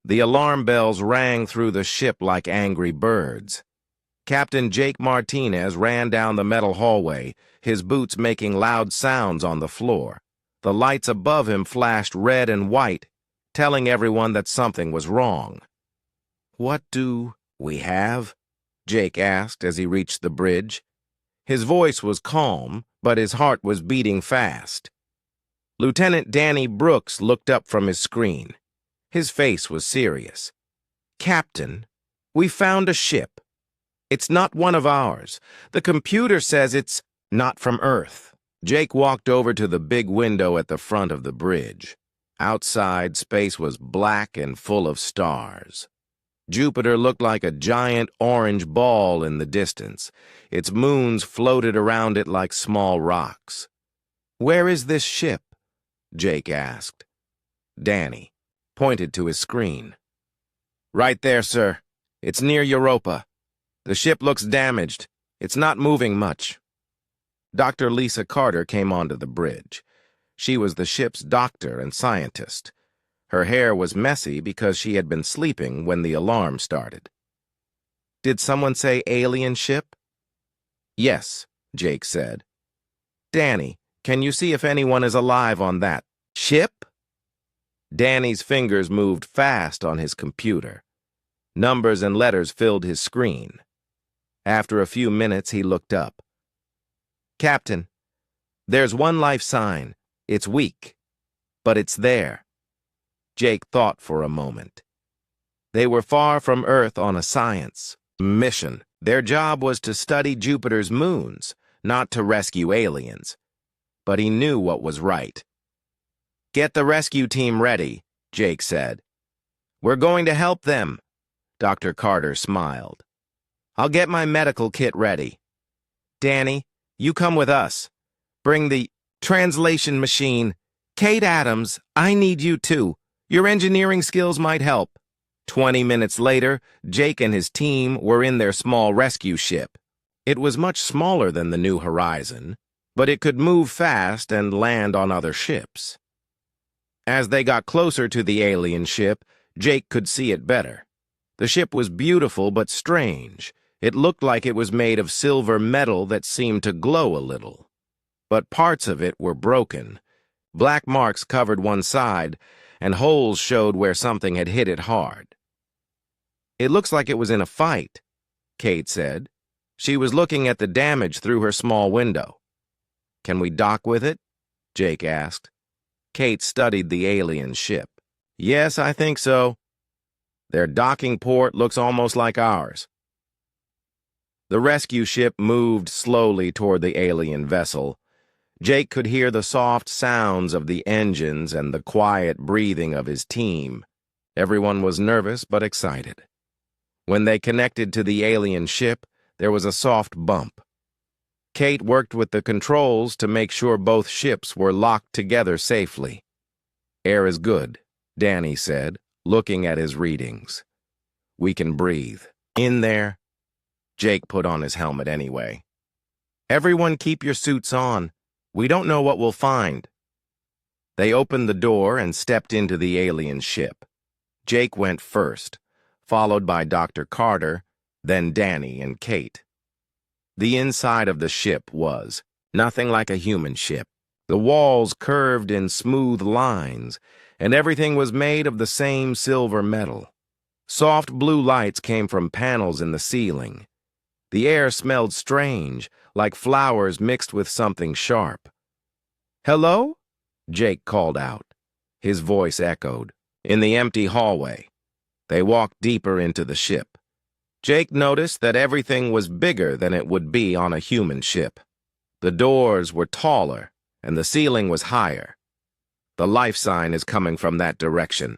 The alarm bells rang through the ship like angry birds. Captain Jake Martinez ran down the metal hallway, his boots making loud sounds on the floor. The lights above him flashed red and white, telling everyone that something was wrong. "What do we have?" Jake asked as he reached the bridge. His voice was calm, but his heart was beating fast. Lieutenant Danny Brooks looked up from his screen. His face was serious. "Captain, we found a ship. It's not one of ours. The computer says it's not from Earth." Jake walked over to the big window at the front of the bridge. Outside, space was black and full of stars. Jupiter looked like a giant orange ball in the distance. Its moons floated around it like small rocks. "Where is this ship?" Jake asked. Danny pointed to his screen. "Right there, sir. It's near Europa. The ship looks damaged. It's not moving much." Dr. Lisa Carter came onto the bridge. She was the ship's doctor and scientist. Her hair was messy because she had been sleeping when the alarm started. "Did someone say alien ship?" "Yes," Jake said. "Danny, can you see if anyone is alive on that ship?" Danny's fingers moved fast on his computer. Numbers and letters filled his screen. After a few minutes, he looked up. "Captain, there's one life sign. It's weak, but it's there." Jake thought for a moment. They were far from Earth on a science mission. Their job was to study Jupiter's moons, not to rescue aliens. But he knew what was right. "Get the rescue team ready," Jake said. "We're going to help them." Dr. Carter smiled. "I'll get my medical kit ready. Danny, you come with us. Bring the translation machine. Kate Adams, I need you too. Your engineering skills might help." 20 minutes later, Jake and his team were in their small rescue ship. It was much smaller than the New Horizon, but it could move fast and land on other ships. As they got closer to the alien ship, Jake could see it better. The ship was beautiful but strange. It looked like it was made of silver metal that seemed to glow a little. But parts of it were broken. Black marks covered one side, and holes showed where something had hit it hard. "It looks like it was in a fight," Kate said. She was looking at the damage through her small window. "Can we dock with it?" Jake asked. Kate studied the alien ship. "Yes, I think so. Their docking port looks almost like ours." The rescue ship moved slowly toward the alien vessel. Jake could hear the soft sounds of the engines and the quiet breathing of his team. Everyone was nervous but excited. When they connected to the alien ship, there was a soft bump. Kate worked with the controls to make sure both ships were locked together safely. "Air is good," Danny said, looking at his readings. "We can breathe. In there." Jake put on his helmet anyway. "Everyone keep your suits on. We don't know what we'll find." They opened the door and stepped into the alien ship. Jake went first, followed by Dr. Carter, then Danny and Kate. The inside of the ship was nothing like a human ship. The walls curved in smooth lines, and everything was made of the same silver metal. Soft blue lights came from panels in the ceiling. The air smelled strange, like flowers mixed with something sharp. "Hello?" Jake called out. His voice echoed in the empty hallway. They walked deeper into the ship. Jake noticed that everything was bigger than it would be on a human ship. The doors were taller, and the ceiling was higher. "The life sign is coming from that direction,"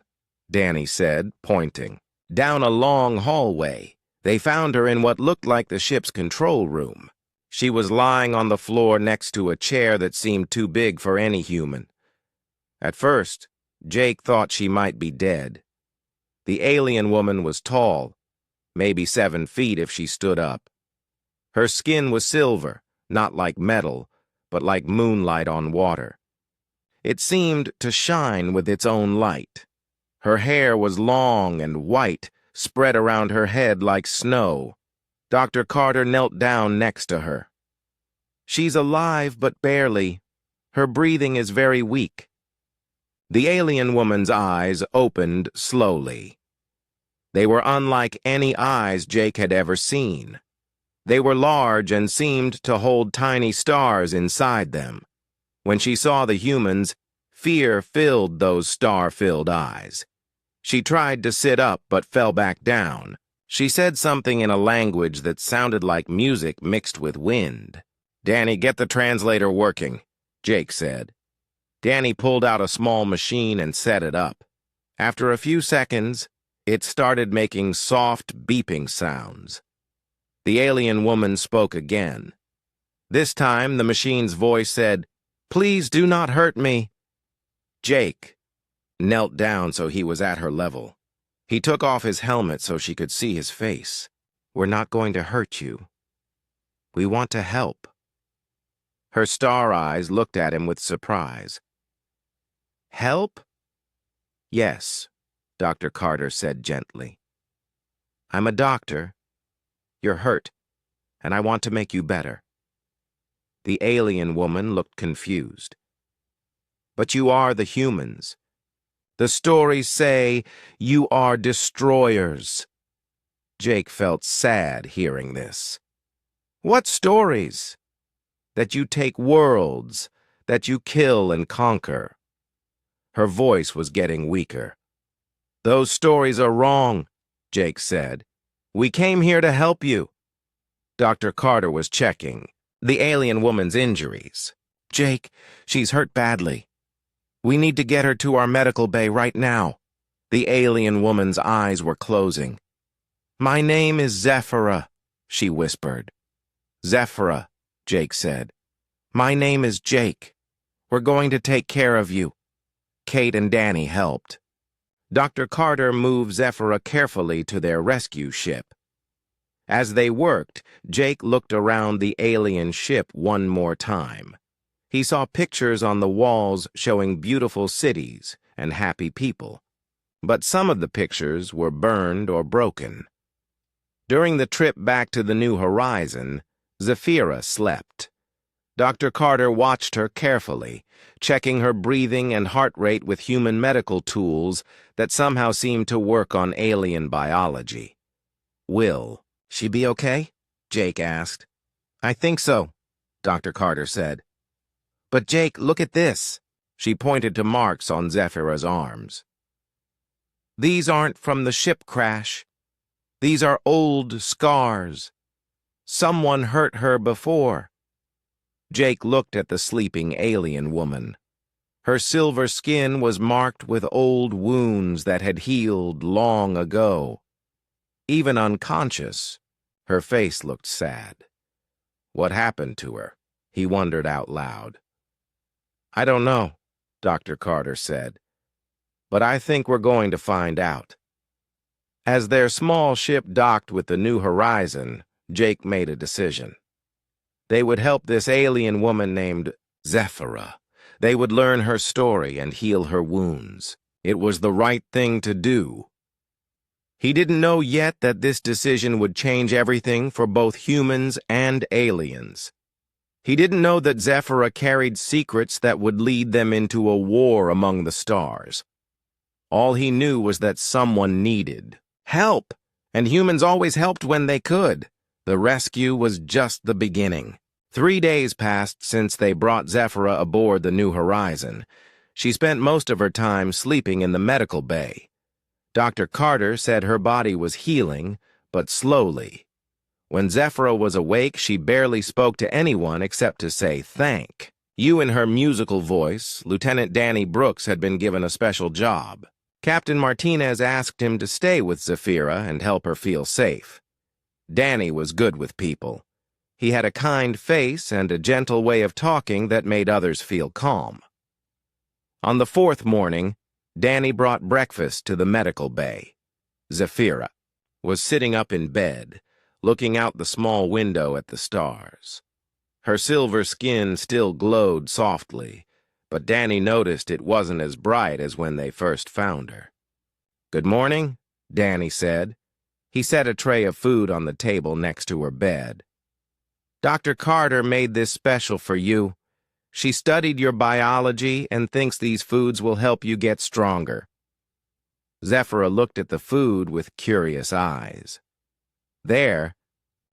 Danny said, pointing. Down a long hallway, they found her in what looked like the ship's control room. She was lying on the floor next to a chair that seemed too big for any human. At first, Jake thought she might be dead. The alien woman was tall, maybe 7 feet if she stood up. Her skin was silver, not like metal, but like moonlight on water. It seemed to shine with its own light. Her hair was long and white, spread around her head like snow. Dr. Carter knelt down next to her. "She's alive, but barely. Her breathing is very weak." The alien woman's eyes opened slowly. They were unlike any eyes Jake had ever seen. They were large and seemed to hold tiny stars inside them. When she saw the humans, fear filled those star-filled eyes. She tried to sit up but fell back down. She said something in a language that sounded like music mixed with wind. "Danny, get the translator working," Jake said. Danny pulled out a small machine and set it up. After a few seconds, it started making soft beeping sounds. The alien woman spoke again. This time, the machine's voice said, "Please do not hurt me." Jake knelt down so he was at her level. He took off his helmet so she could see his face. "We're not going to hurt you. We want to help." Her star eyes looked at him with surprise. "Help?" "Yes," Dr. Carter said gently. "I'm a doctor. You're hurt, and I want to make you better." The alien woman looked confused. "But you are the humans. The stories say you are destroyers." Jake felt sad hearing this. "What stories?" "That you take worlds, that you kill and conquer." Her voice was getting weaker. "Those stories are wrong," Jake said. "We came here to help you." Dr. Carter was checking the alien woman's injuries. "Jake, she's hurt badly. We need to get her to our medical bay right now." The alien woman's eyes were closing. "My name is Zephyra," she whispered. "Zephyra," Jake said. "My name is Jake. We're going to take care of you." Kate and Danny helped. Dr. Carter moved Zephyra carefully to their rescue ship. As they worked, Jake looked around the alien ship one more time. He saw pictures on the walls showing beautiful cities and happy people, but some of the pictures were burned or broken. During the trip back to the New Horizon, Zephyra slept. Dr. Carter watched her carefully, checking her breathing and heart rate with human medical tools that somehow seemed to work on alien biology. "Will she be okay?" Jake asked. "I think so," Dr. Carter said. "But Jake, look at this." She pointed to marks on Zephyra's arms. "These aren't from the ship crash. These are old scars. Someone hurt her before." Jake looked at the sleeping alien woman. Her silver skin was marked with old wounds that had healed long ago. Even unconscious, her face looked sad. What happened to her? He wondered out loud. "I don't know," Dr. Carter said, "but I think we're going to find out." As their small ship docked with the New Horizon, Jake made a decision. They would help this alien woman named Zephyra. They would learn her story and heal her wounds. It was the right thing to do. He didn't know yet that this decision would change everything for both humans and aliens. He didn't know that Zephyra carried secrets that would lead them into a war among the stars. All he knew was that someone needed help, and humans always helped when they could. The rescue was just the beginning. 3 days passed since they brought Zephyra aboard the New Horizon. She spent most of her time sleeping in the medical bay. Dr. Carter said her body was healing, but slowly. When Zephyra was awake, she barely spoke to anyone except to say thank you. In her musical voice, Lieutenant Danny Brooks had been given a special job. Captain Martinez asked him to stay with Zephyra and help her feel safe. Danny was good with people. He had a kind face and a gentle way of talking that made others feel calm. On the 4th morning, Danny brought breakfast to the medical bay. Zephyra was sitting up in bed, looking out the small window at the stars. Her silver skin still glowed softly, but Danny noticed it wasn't as bright as when they first found her. "Good morning," Danny said. He set a tray of food on the table next to her bed. "Dr. Carter made this special for you. She studied your biology and thinks these foods will help you get stronger." Zephyra looked at the food with curious eyes. There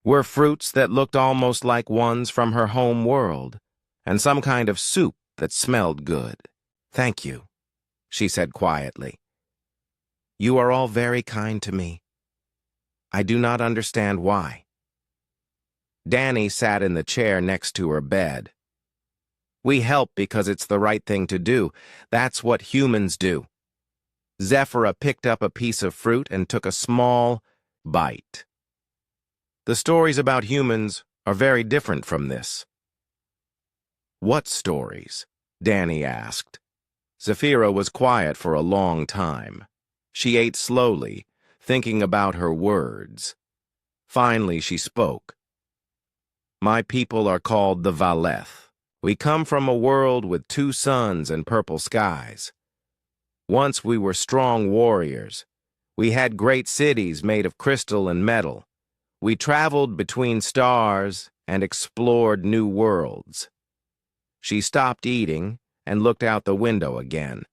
were fruits that looked almost like ones from her home world, and some kind of soup that smelled good. "Thank you," she said quietly. "You are all very kind to me. I do not understand why." Danny sat in the chair next to her bed. "We help because it's the right thing to do. That's what humans do." Zephyra picked up a piece of fruit and took a small bite. "The stories about humans are very different from this." "What stories?" Danny asked. Zephyra was quiet for a long time. She ate slowly, thinking about her words. Finally, she spoke. "My people are called the Valeth. We come from a world with 2 suns and purple skies. Once we were strong warriors. We had great cities made of crystal and metal. We traveled between stars and explored new worlds." She stopped eating and looked out the window again.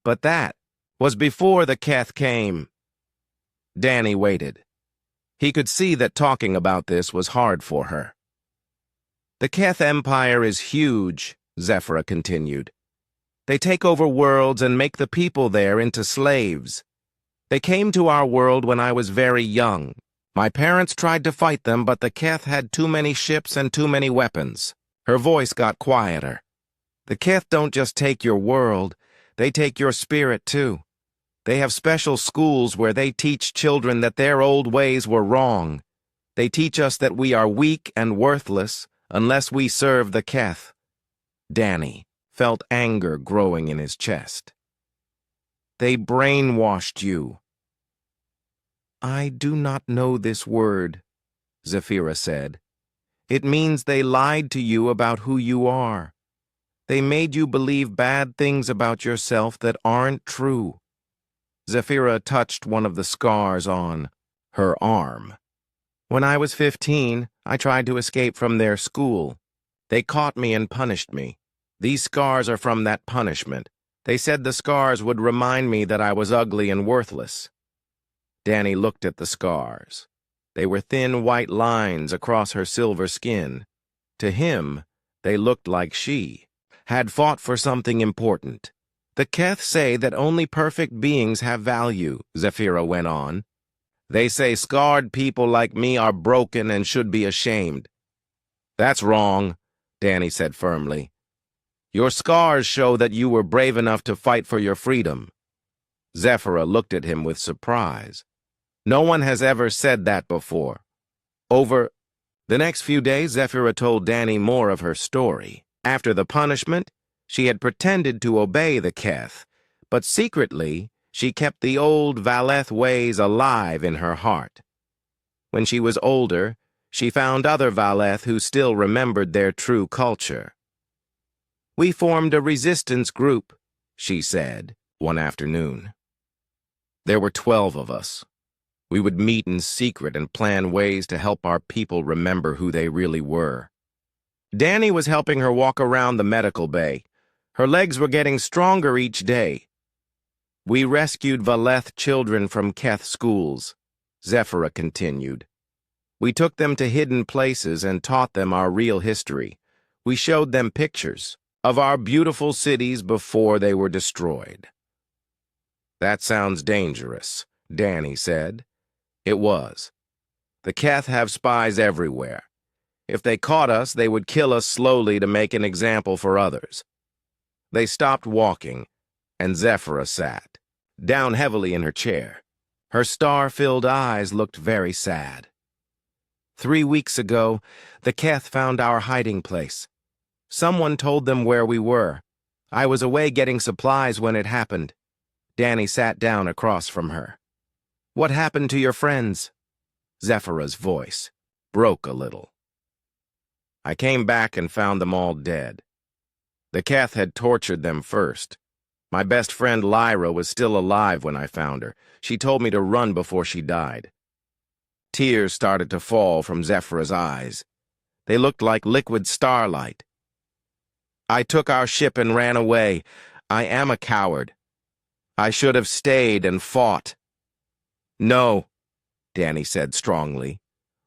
"But that was before the Keth came." Danny waited. He could see that talking about this was hard for her. "The Keth Empire is huge," Zephyra continued. "They take over worlds and make the people there into slaves. They came to our world when I was very young. My parents tried to fight them, but the Keth had too many ships and too many weapons." Her voice got quieter. "The Keth don't just take your world, they take your spirit too. They have special schools where they teach children that their old ways were wrong. They teach us that we are weak and worthless unless we serve the Keth." Danny felt anger growing in his chest. "They brainwashed you." "I do not know this word," Zephyra said. "It means they lied to you about who you are. They made you believe bad things about yourself that aren't true." Zephyra touched one of the scars on her arm. "When I was 15, I tried to escape from their school. They caught me and punished me. These scars are from that punishment. They said the scars would remind me that I was ugly and worthless." Danny looked at the scars. They were thin white lines across her silver skin. To him, they looked like she had fought for something important. "The Keth say that only perfect beings have value," Zephyra went on. "They say scarred people like me are broken and should be ashamed." "That's wrong," Danny said firmly. "Your scars show that you were brave enough to fight for your freedom." Zephyra looked at him with surprise. "No one has ever said that before." Over the next few days, Zephyra told Danny more of her story. After the punishment, she had pretended to obey the Keth, but secretly she kept the old Valeth ways alive in her heart. When she was older, she found other Valeth who still remembered their true culture. "We formed a resistance group," she said, one afternoon. "There were 12 of us. We would meet in secret and plan ways to help our people remember who they really were." Danny was helping her walk around the medical bay. Her legs were getting stronger each day. "We rescued Valeth children from Keth schools," Zephyra continued. "We took them to hidden places and taught them our real history. We showed them pictures of our beautiful cities before they were destroyed." "That sounds dangerous," Danny said. It was. "The Keth have spies everywhere. If they caught us, they would kill us slowly to make an example for others." They stopped walking, and Zephyra sat, down heavily in her chair. Her star-filled eyes looked very sad. 3 weeks ago, the Keth found our hiding place. Someone told them where we were. I was away getting supplies when it happened." Danny sat down across from her. "What happened to your friends?" Zephyra's voice broke a little. "I came back and found them all dead. The Keth had tortured them first. My best friend Lyra was still alive when I found her. She told me to run before she died. Tears started to fall from Zephyra's eyes. They looked like liquid starlight. I took our ship and ran away. I am a coward. I should have stayed and fought. No, Danny said strongly.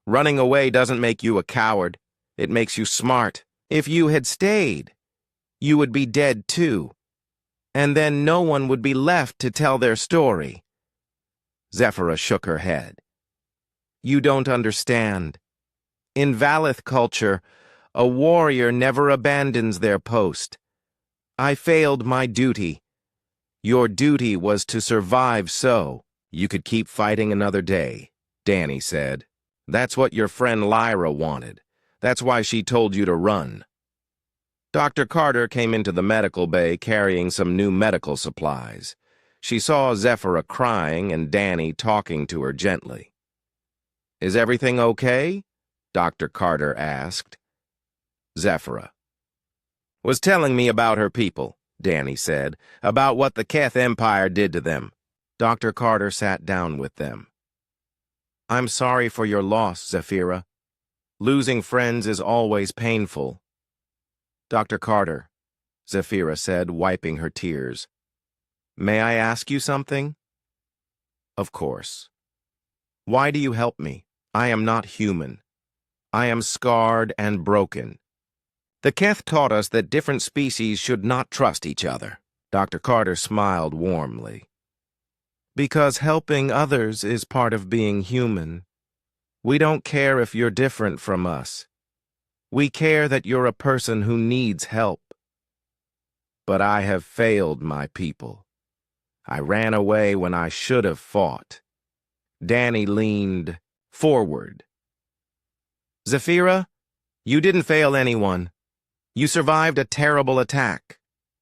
Running away doesn't make you a coward. It makes you smart. If you had stayed, you would be dead too. And then no one would be left to tell their story. Zephyra shook her head. You don't understand. In Valith culture, a warrior never abandons their post. I failed my duty. Your duty was to survive so you could keep fighting another day, Danny said. That's what your friend Lyra wanted. That's why she told you to run. Dr. Carter came into the medical bay carrying some new medical supplies. She saw Zephyra crying and Danny talking to her gently. Is everything okay? Dr. Carter asked. Zephyra was telling me about her people, Danny said, about what the Keth Empire did to them. Dr. Carter sat down with them. I'm sorry for your loss, Zephyra. Losing friends is always painful. Dr. Carter, Zephyra said, wiping her tears. May I ask you something? Of course. Why do you help me? I am not human. I am scarred and broken. The Keth taught us that different species should not trust each other. Dr. Carter smiled warmly. Because helping others is part of being human. We don't care if you're different from us. We care that you're a person who needs help. But I have failed my people. I ran away when I should have fought. Danny leaned forward. Zephyra, you didn't fail anyone. You survived a terrible attack.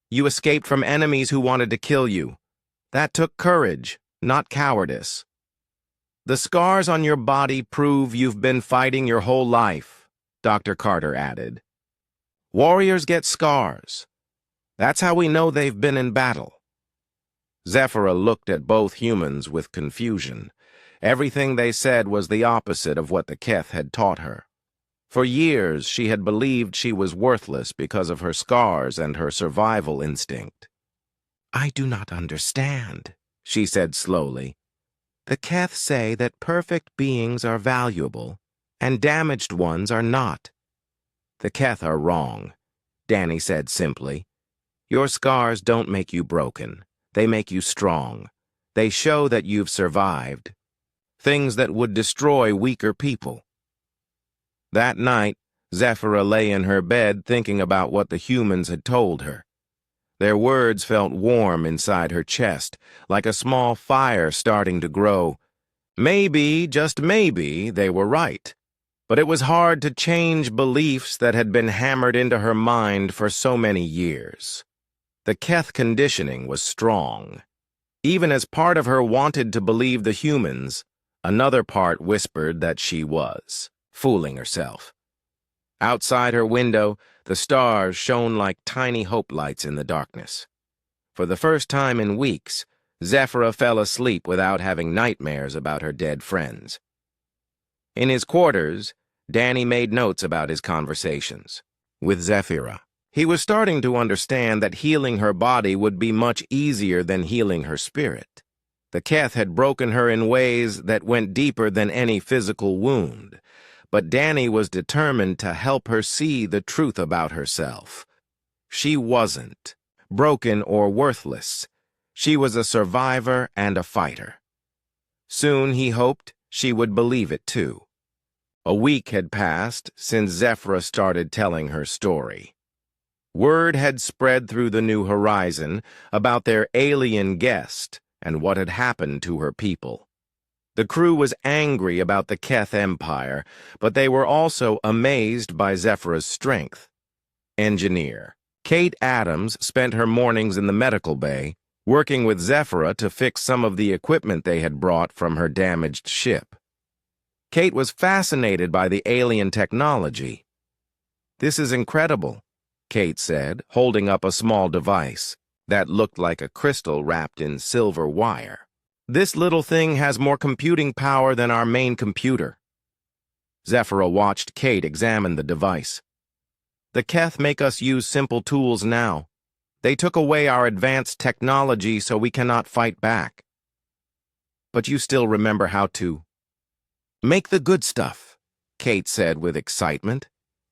You escaped from enemies who wanted to kill you. That took courage, not cowardice. The scars on your body prove you've been fighting your whole life, Dr. Carter added. Warriors get scars. That's how we know they've been in battle. Zephyra looked at both humans with confusion. Everything they said was the opposite of what the Keth had taught her. For years, she had believed she was worthless because of her scars and her survival instinct. I do not understand, she said slowly. The Keth say that perfect beings are valuable, and damaged ones are not. The Keth are wrong, Danny said simply. Your scars don't make you broken. They make you strong. They show that you've survived. Things that would destroy weaker people. That night, Zephyra lay in her bed thinking about what the humans had told her. Their words felt warm inside her chest, like a small fire starting to grow. Maybe, just maybe, they were right. But it was hard to change beliefs that had been hammered into her mind for so many years. The Keth conditioning was strong. Even as part of her wanted to believe the humans, another part whispered that she was fooling herself. Outside her window, the stars shone like tiny hope lights in the darkness. For the first time in weeks, Zephyra fell asleep without having nightmares about her dead friends. In his quarters, Danny made notes about his conversations with Zephyra. He was starting to understand that healing her body would be much easier than healing her spirit. The Keth had broken her in ways that went deeper than any physical wound. But Danny was determined to help her see the truth about herself. She wasn't broken or worthless. She was a survivor and a fighter. Soon, he hoped, she would believe it too. A week had passed since Zephyra started telling her story. Word had spread through the New Horizon about their alien guest and what had happened to her people. The crew was angry about the Keth Empire, but they were also amazed by Zephyra's strength. Engineer Kate Adams spent her mornings in the medical bay, working with Zephyra to fix some of the equipment they had brought from her damaged ship. Kate was fascinated by the alien technology. This is incredible, Kate said, holding up a small device. that looked like a crystal wrapped in silver wire. This little thing has more computing power than our main computer. Zephyra watched Kate examine the device. The Keth make us use simple tools now. They took away our advanced technology so we cannot fight back. But you still remember how to make the good stuff, Kate said with excitement.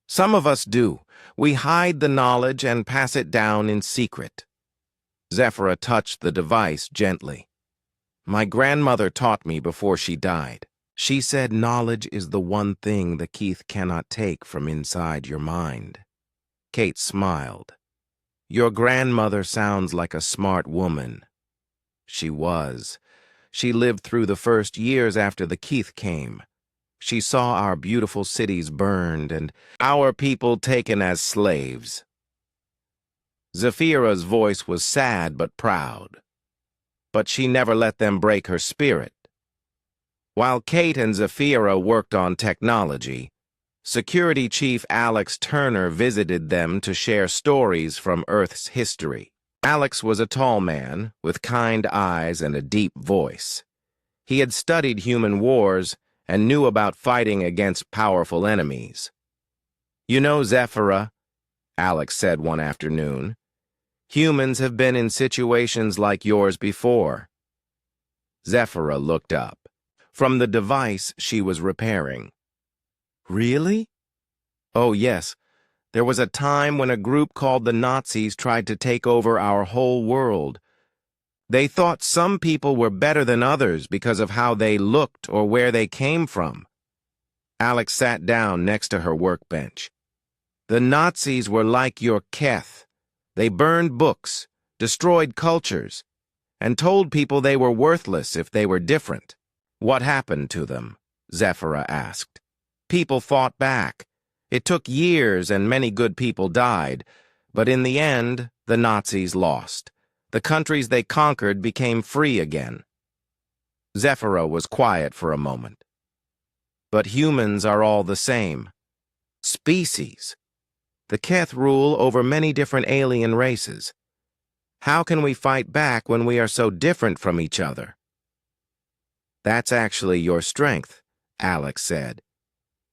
Some of us do. We hide the knowledge and pass it down in secret. Zephyra touched the device gently. My grandmother taught me before she died. She said knowledge is the one thing the Keith cannot take from inside your mind. Kate smiled. Your grandmother sounds like a smart woman. She was. She lived through the first years after the Keith came. She saw our beautiful cities burned and our people taken as slaves. Zephyra's voice was sad but proud. But she never let them break her spirit. While Kate and Zephyra worked on technology, Security Chief Alex Turner visited them to share stories from Earth's history. Alex was a tall man with kind eyes and a deep voice. He had studied human wars and knew about fighting against powerful enemies. You know, Zephyra, Alex said one afternoon, humans have been in situations like yours before. Zephyra looked up from the device she was repairing. Really? Oh, yes. There was a time when a group called the Nazis tried to take over our whole world. They thought some people were better than others because of how they looked or where they came from. Alex sat down next to her workbench. The Nazis were like your Keth. They burned books, destroyed cultures, and told people they were worthless if they were different. What happened to them? Zephyra asked. People fought back. It took years and many good people died, but in the end, the Nazis lost. The countries they conquered became free again. Zephyra was quiet for a moment. But humans are all the same. Species. The Keth rule over many different alien races. How can we fight back when we are so different from each other? That's actually your strength, Alex said.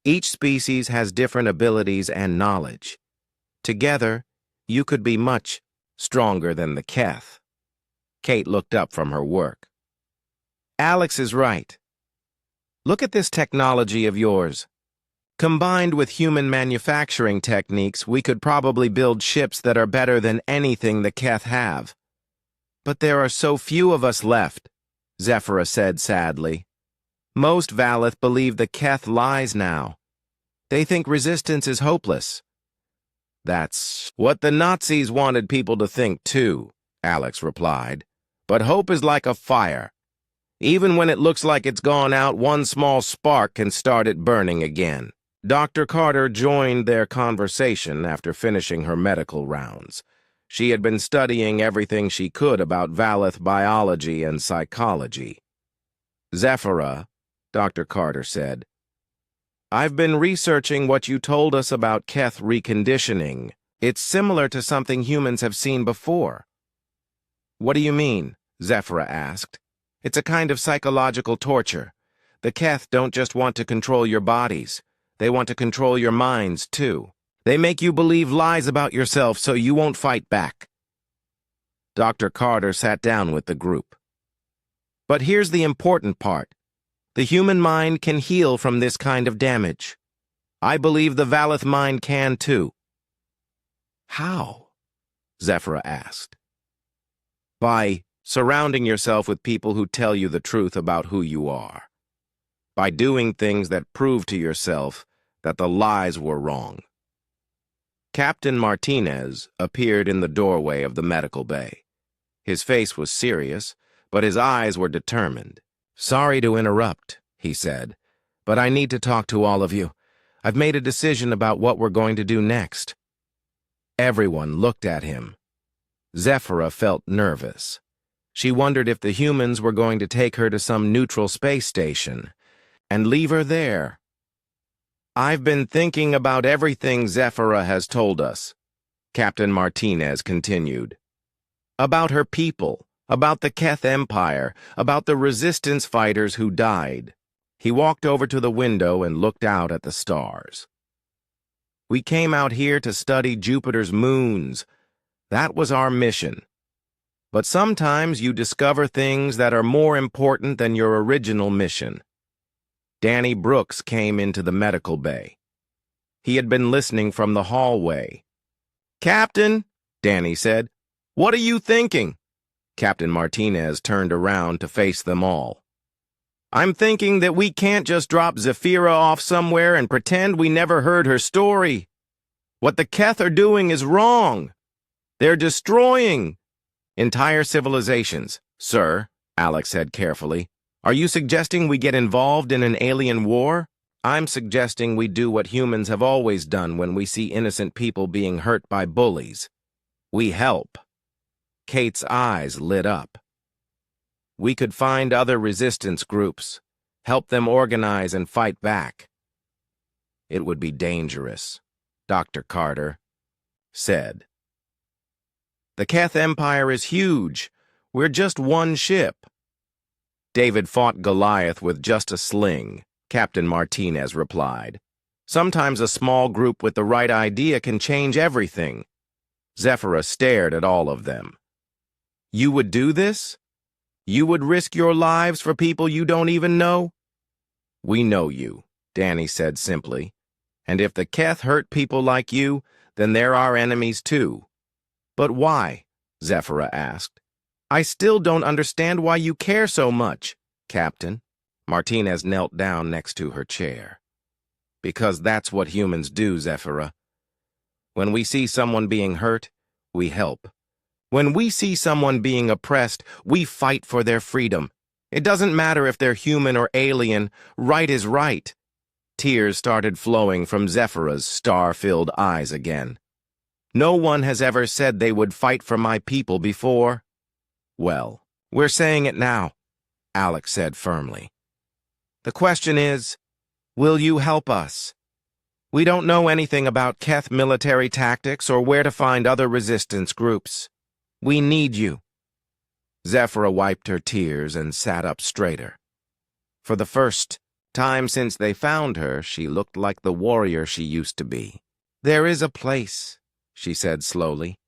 Each species has different abilities and knowledge. Together, you could be much stronger than the Keth. Kate looked up from her work. Alex is right. Look at this technology of yours. Combined with human manufacturing techniques, we could probably build ships that are better than anything the Keth have. But there are so few of us left, Zephyra said sadly. Most Valeth believe the Keth lies now. They think resistance is hopeless. That's what the Nazis wanted people to think too, Alex replied. But hope is like a fire. Even when it looks like it's gone out, one small spark can start it burning again. Dr. Carter joined their conversation after finishing her medical rounds. She had been studying everything she could about Valeth biology and psychology. Zephyra, Dr. Carter said, I've been researching what you told us about Keth reconditioning. It's similar to something humans have seen before. What do you mean? Zephyra asked. It's a kind of psychological torture. The Keth don't just want to control your bodies. They want to control your minds, too. They make you believe lies about yourself so you won't fight back. Dr. Carter sat down with the group. But here's the important part. The human mind can heal from this kind of damage. I believe the Valeth mind can, too. How? Zephyra asked. By surrounding yourself with people who tell you the truth about who you are. By doing things that prove to yourself that the lies were wrong. Captain Martinez appeared in the doorway of the medical bay. His face was serious, but his eyes were determined. Sorry to interrupt, he said, but I need to talk to all of you. I've made a decision about what we're going to do next. Everyone looked at him. Zephyra felt nervous. She wondered if the humans were going to take her to some neutral space station and leave her there. I've been thinking about everything Zephyra has told us, Captain Martinez continued. About her people, about the Keth Empire, about the resistance fighters who died. He walked over to the window and looked out at the stars. We came out here to study Jupiter's moons. That was our mission. But sometimes you discover things that are more important than your original mission. Danny Brooks came into the medical bay. He had been listening from the hallway. "Captain," Danny said, "what are you thinking?" Captain Martinez turned around to face them all. "I'm thinking that we can't just drop Zephyra off somewhere and pretend we never heard her story. What the Keth are doing is wrong. They're destroying entire civilizations." "Sir," Alex said carefully, "are you suggesting we get involved in an alien war?" "I'm suggesting we do what humans have always done when we see innocent people being hurt by bullies. We help." Kate's eyes lit up. "We could find other resistance groups, help them organize and fight back." "It would be dangerous," Dr. Carter said. "The Keth Empire is huge. We're just one ship." "David fought Goliath with just a sling," Captain Martinez replied. "Sometimes a small group with the right idea can change everything." Zephyra stared at all of them. "You would do this? You would risk your lives for people you don't even know?" "We know you," Danny said simply. "And if the Keth hurt people like you, then they're our enemies too." "But why?" Zephyra asked. "I still don't understand why you care so much, Captain." Martinez knelt down next to her chair. "Because that's what humans do, Zephyra. When we see someone being hurt, we help. When we see someone being oppressed, we fight for their freedom. It doesn't matter if they're human or alien, right is right." Tears started flowing from Zephyra's star-filled eyes again. "No one has ever said they would fight for my people before." "Well, we're saying it now," Alex said firmly. "The question is, will you help us? We don't know anything about Keth military tactics or where to find other resistance groups. We need you." Zephyra wiped her tears and sat up straighter. For the first time since they found her, she looked like the warrior she used to be. "There is a place," she said slowly.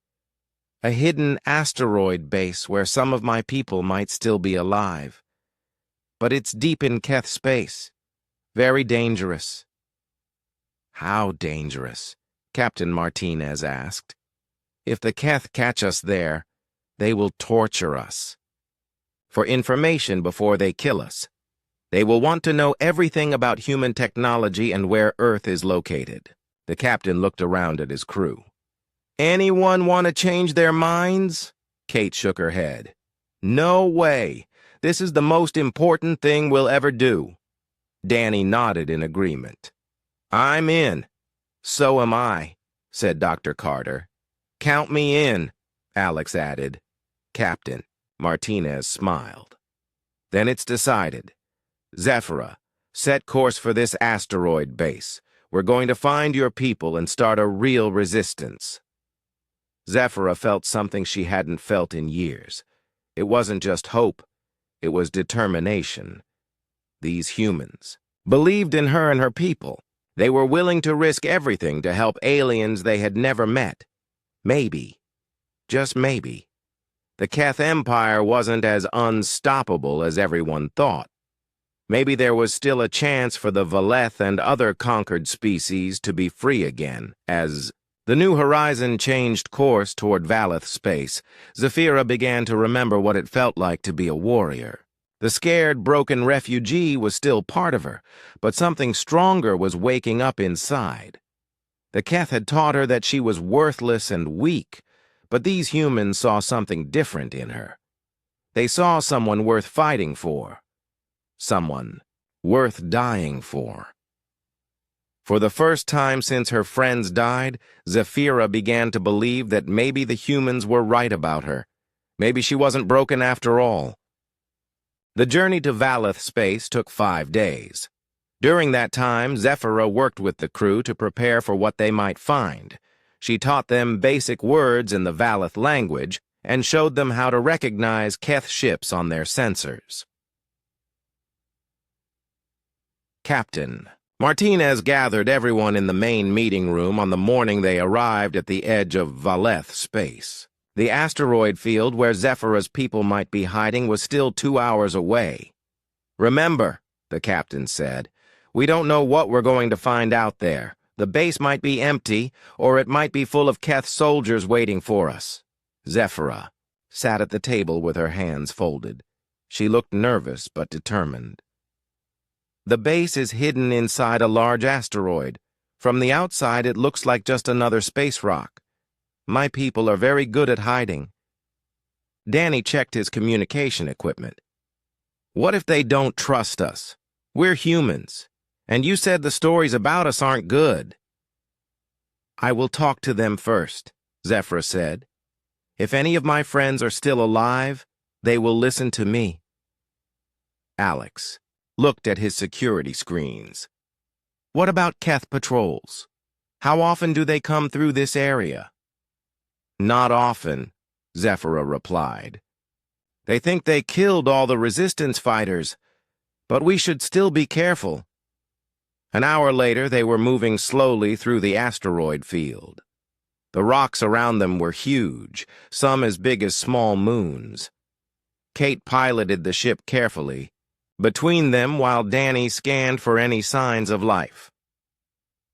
"A hidden asteroid base where some of my people might still be alive. But it's deep in Keth space. Very dangerous." "How dangerous?" Captain Martinez asked. "If the Keth catch us there, they will torture us for information before they kill us. They will want to know everything about human technology and where Earth is located." The captain looked around at his crew. "Anyone want to change their minds?" Kate shook her head. "No way. This is the most important thing we'll ever do." Danny nodded in agreement. "I'm in." "So am I," said Dr. Carter. "Count me in," Alex added. "Captain," Martinez smiled. "Then it's decided. Zephyra, set course for this asteroid base. We're going to find your people and start a real resistance." Zephyra felt something she hadn't felt in years. It wasn't just hope. It was determination. These humans believed in her and her people. They were willing to risk everything to help aliens they had never met. Maybe, just maybe, the Keth Empire wasn't as unstoppable as everyone thought. Maybe there was still a chance for the Valeth and other conquered species to be free again. As the New Horizon changed course toward Valeth space, Zephyra began to remember what it felt like to be a warrior. The scared, broken refugee was still part of her, but something stronger was waking up inside. The Keth had taught her that she was worthless and weak, but these humans saw something different in her. They saw someone worth fighting for. Someone worth dying for. For the first time since her friends died, Zephyra began to believe that maybe the humans were right about her. Maybe she wasn't broken after all. The journey to Valeth space took 5 days. During that time, Zephyra worked with the crew to prepare for what they might find. She taught them basic words in the Valeth language and showed them how to recognize Keth ships on their sensors. Captain. Martinez gathered everyone in the main meeting room on the morning they arrived at the edge of Valeth space. The asteroid field where Zephyra's people might be hiding was still 2 hours away. "Remember," the captain said, "we don't know what we're going to find out there. The base might be empty, or it might be full of Keth soldiers waiting for us." Zephyra sat at the table with her hands folded. She looked nervous but determined. "The base is hidden inside a large asteroid. From the outside, it looks like just another space rock. My people are very good at hiding." Danny checked his communication equipment. "What if they don't trust us? We're humans, and you said the stories about us aren't good." "I will talk to them first," Zephyra said. "If any of my friends are still alive, they will listen to me." Alex looked at his security screens. "What about Keth patrols? How often do they come through this area?" "Not often," Zephyra replied. "They think they killed all the resistance fighters, but we should still be careful." An hour later, they were moving slowly through the asteroid field. The rocks around them were huge, some as big as small moons. Kate piloted the ship carefully, between them while Danny scanned for any signs of life.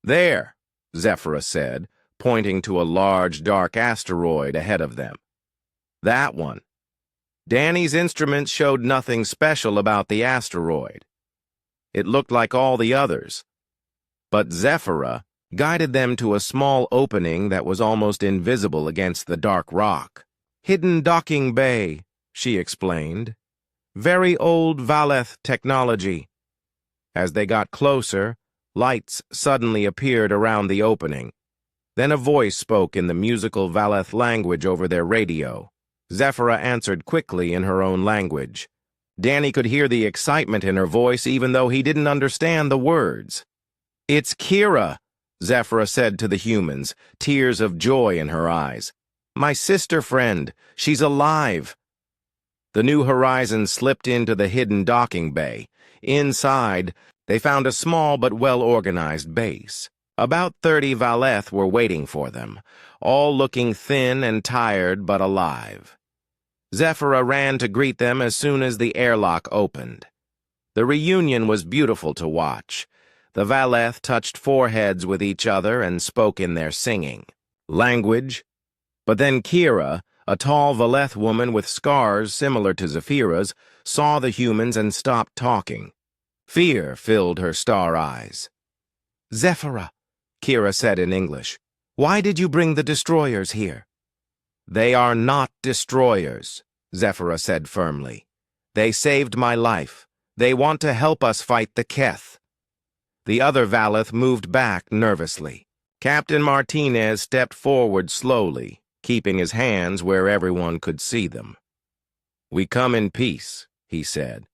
"There," Zephyra said, pointing to a large, dark asteroid ahead of them. "That one." Danny's instruments showed nothing special about the asteroid. It looked like all the others. But Zephyra guided them to a small opening that was almost invisible against the dark rock. "Hidden docking bay," she explained. "Very old Valeth technology." As they got closer, lights suddenly appeared around the opening. Then a voice spoke in the musical Valeth language over their radio. Zephyra answered quickly in her own language. Danny could hear the excitement in her voice even though he didn't understand the words. "It's Kira," Zephyra said to the humans, tears of joy in her eyes. "My sister friend. She's alive." The New Horizons slipped into the hidden docking bay. Inside, they found a small but well-organized base. About 30 Valeth were waiting for them, all looking thin and tired but alive. Zephyra ran to greet them as soon as the airlock opened. The reunion was beautiful to watch. The Valeth touched foreheads with each other and spoke in their singing language. But then Kira, a tall Valeth woman with scars similar to Zephyra's, saw the humans and stopped talking. Fear filled her star eyes. "Zephyra," Kira said in English, "why did you bring the destroyers here?" "They are not destroyers," Zephyra said firmly. "They saved my life. They want to help us fight the Keth." The other Valeth moved back nervously. Captain Martinez stepped forward slowly, keeping his hands where everyone could see them. "We come in peace," he said.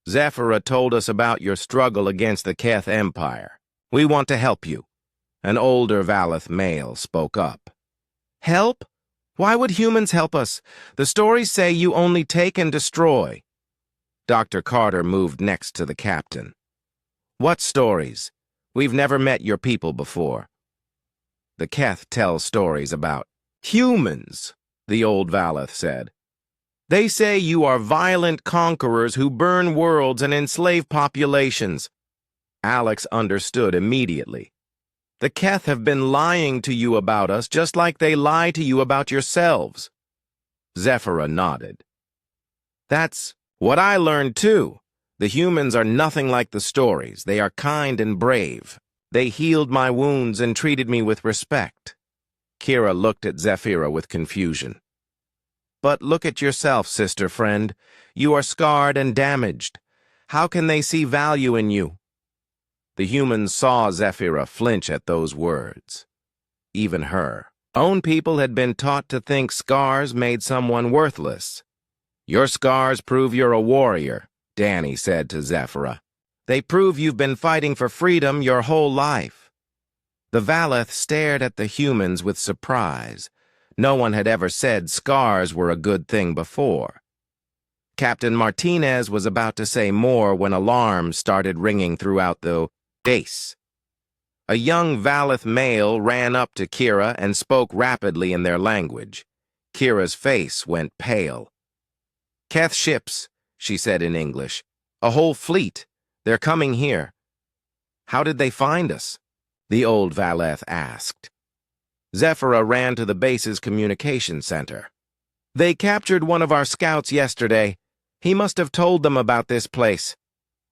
"Zephyra told us about your struggle against the Keth Empire. We want to help you." An older Valeth male spoke up. "Help? Why would humans help us? The stories say you only take and destroy." Dr. Carter moved next to the captain. "What stories? We've never met your people before." "The Keth tell stories about humans," the old Valeth said. "They say you are violent conquerors who burn worlds and enslave populations." Alex understood immediately. "The Keth have been lying to you about us just like they lie to you about yourselves." Zephyra nodded. "That's what I learned too. The humans are nothing like the stories. They are kind and brave. They healed my wounds and treated me with respect." Kira looked at Zephyra with confusion. "But look at yourself, sister friend. You are scarred and damaged. How can they see value in you?" The humans saw Zephyra flinch at those words. Even her own people had been taught to think scars made someone worthless. "Your scars prove you're a warrior," Danny said to Zephyra. "They prove you've been fighting for freedom your whole life." The Valeth stared at the humans with surprise. No one had ever said scars were a good thing before. Captain Martinez was about to say more when alarms started ringing throughout the base. A young Valeth male ran up to Kira and spoke rapidly in their language. Kira's face went pale. "Keth ships," she said in English. "A whole fleet. They're coming here." "How did they find us?" the old Valeth asked. Zephyra ran to the base's communication center. "They captured one of our scouts yesterday. He must have told them about this place."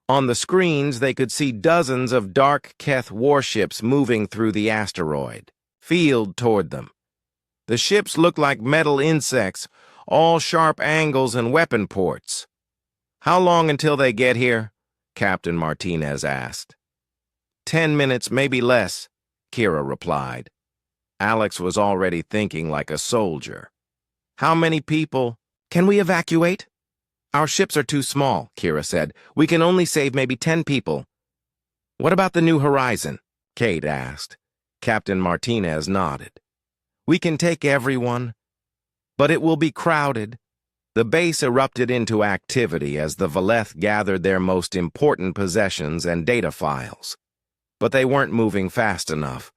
On the screens, they could see dozens of dark Keth warships moving through the asteroid, field toward them. The ships looked like metal insects, all sharp angles and weapon ports. "How long until they get here?" Captain Martinez asked. 10 minutes, maybe less," Kira replied. Alex was already thinking like a soldier. "How many people? Can we evacuate?" "Our ships are too small," Kira said. "We can only save maybe 10 people." "What about the New Horizon?" Kate asked. Captain Martinez nodded. "We can take everyone, but it will be crowded." The base erupted into activity as the Valeth gathered their most important possessions and data files. But they weren't moving fast enough.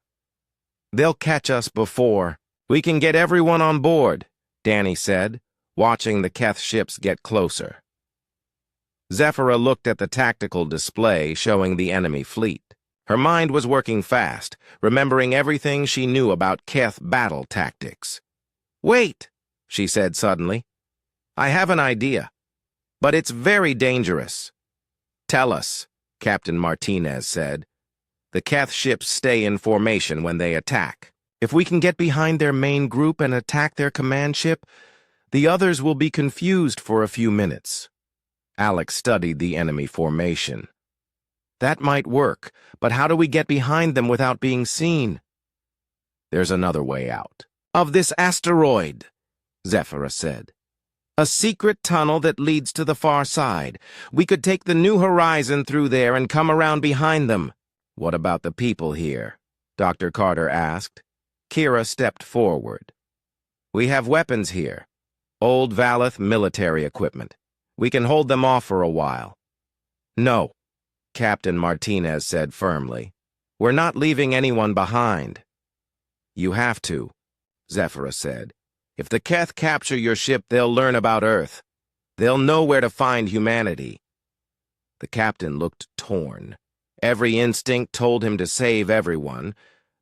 "They'll catch us before. We can get everyone on board," Danny said, watching the Keth ships get closer. Zephyra looked at the tactical display showing the enemy fleet. Her mind was working fast, remembering everything she knew about Keth battle tactics. "Wait," she said suddenly. "I have an idea, but it's very dangerous." "Tell us," Captain Martinez said. "The Keth ships stay in formation when they attack. If we can get behind their main group and attack their command ship, the others will be confused for a few minutes." Alex studied the enemy formation. "That might work, but how do we get behind them without being seen?" "There's another way out." "Of this asteroid," Zephyra said. "A secret tunnel that leads to the far side. We could take the New Horizon through there and come around behind them." "What about the people here?" Dr. Carter asked. Kira stepped forward. "We have weapons here. Old Valeth military equipment. We can hold them off for a while." "No," Captain Martinez said firmly. "We're not leaving anyone behind." "You have to," Zephyra said. "If the Keth capture your ship, they'll learn about Earth. They'll know where to find humanity." The captain looked torn. Every instinct told him to save everyone,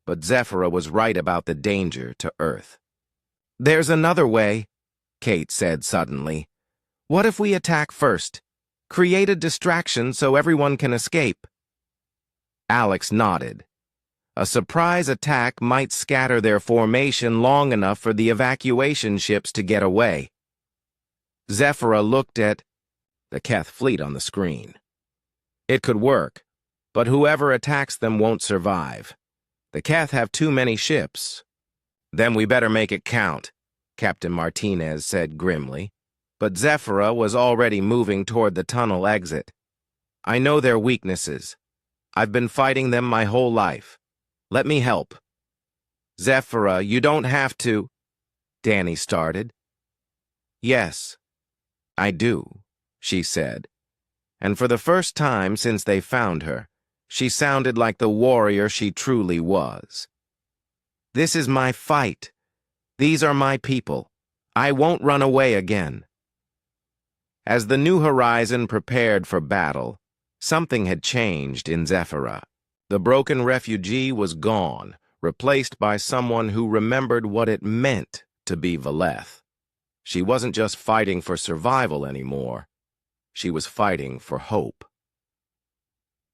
but Zephyra was right about the danger to Earth. "There's another way," Kate said suddenly. "What if we attack first? Create a distraction so everyone can escape." Alex nodded. A surprise attack might scatter their formation long enough for the evacuation ships to get away. Zephyra looked at the Keth fleet on the screen. It could work, but whoever attacks them won't survive. The Keth have too many ships. "Then we better make it count," Captain Martinez said grimly. But Zephyra was already moving toward the tunnel exit. "I know their weaknesses. I've been fighting them my whole life. Let me help." "Zephyra, you don't have to," Danny started. "Yes, I do," she said. And for the first time since they found her, she sounded like the warrior she truly was. "This is my fight. These are my people. I won't run away again." As the New Horizon prepared for battle, something had changed in Zephyra. The broken refugee was gone, replaced by someone who remembered what it meant to be Valeth. She wasn't just fighting for survival anymore. She was fighting for hope.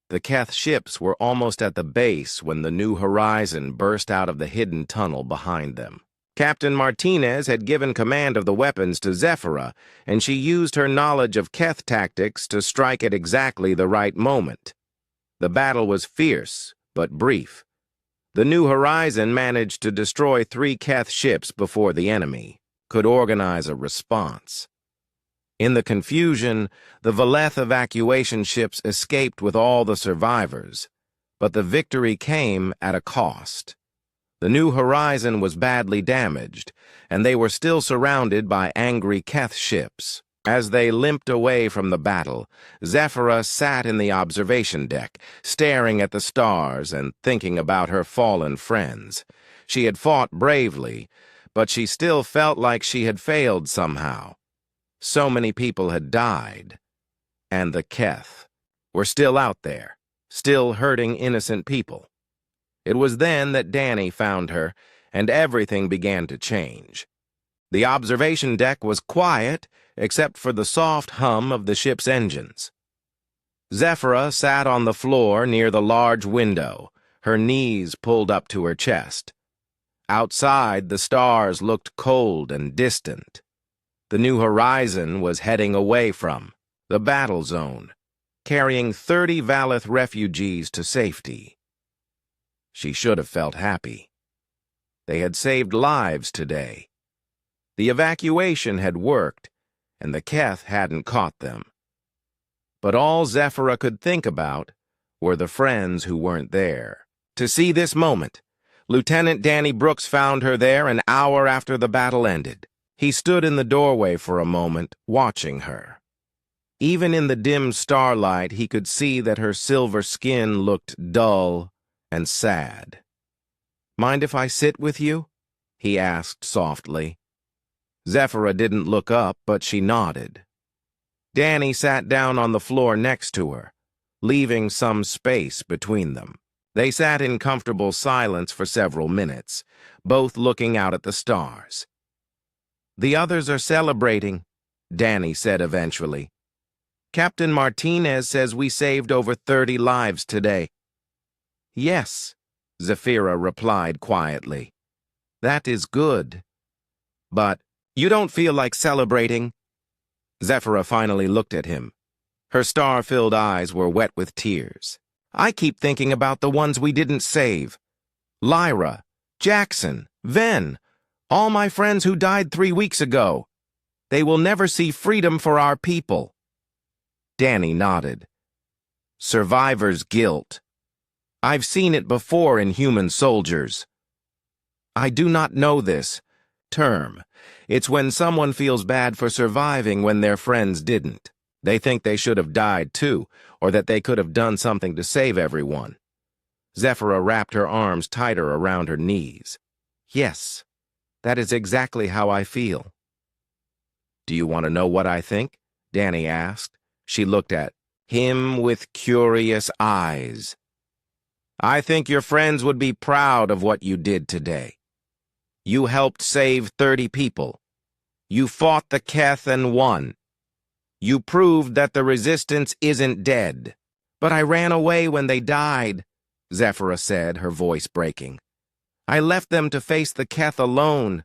The Keth ships were almost at the base when the New Horizon burst out of the hidden tunnel behind them. Captain Martinez had given command of the weapons to Zephyra, and she used her knowledge of Keth tactics to strike at exactly the right moment. The battle was fierce, but brief. The New Horizon managed to destroy 3 Keth ships before the enemy could organize a response. In the confusion, the Valeth evacuation ships escaped with all the survivors, but the victory came at a cost. The New Horizon was badly damaged, and they were still surrounded by angry Keth ships. As they limped away from the battle, Zephyra sat in the observation deck, staring at the stars and thinking about her fallen friends. She had fought bravely, but she still felt like she had failed somehow. So many people had died, and the Keth were still out there, still hurting innocent people. It was then that Danny found her, and everything began to change. The observation deck was quiet, except for the soft hum of the ship's engines. Zephyra sat on the floor near the large window, her knees pulled up to her chest. Outside, the stars looked cold and distant. The New Horizon was heading away from the battle zone, carrying 30 Valeth refugees to safety. She should have felt happy. They had saved lives today. The evacuation had worked, and the Keth hadn't caught them. But all Zephyra could think about were the friends who weren't there. To see this moment, Lieutenant Danny Brooks found her there an hour after the battle ended. He stood in the doorway for a moment, watching her. Even in the dim starlight, he could see that her silver skin looked dull and sad. "Mind if I sit with you?" he asked softly. Zephyra didn't look up, but she nodded. Danny sat down on the floor next to her, leaving some space between them. They sat in comfortable silence for several minutes, both looking out at the stars. "The others are celebrating," Danny said eventually. "Captain Martinez says we saved over 30 lives today." "Yes," Zephyra replied quietly. "That is good. But you don't feel like celebrating?" Zephyra finally looked at him. Her star-filled eyes were wet with tears. "I keep thinking about the ones we didn't save. Lyra, Jackson, Ven, all my friends who died 3 weeks ago. They will never see freedom for our people." Danny nodded. "Survivor's guilt. I've seen it before in human soldiers." "I do not know this term. It's when someone feels bad for surviving when their friends didn't. They think they should have died too, or that they could have done something to save everyone." Zephyra wrapped her arms tighter around her knees. "Yes, that is exactly how I feel." "Do you want to know what I think?" Danny asked. She looked at him with curious eyes. "I think your friends would be proud of what you did today. You helped save 30 people. You fought the Keth and won. You proved that the resistance isn't dead." "But I ran away when they died," Zephyra said, her voice breaking. "I left them to face the Keth alone.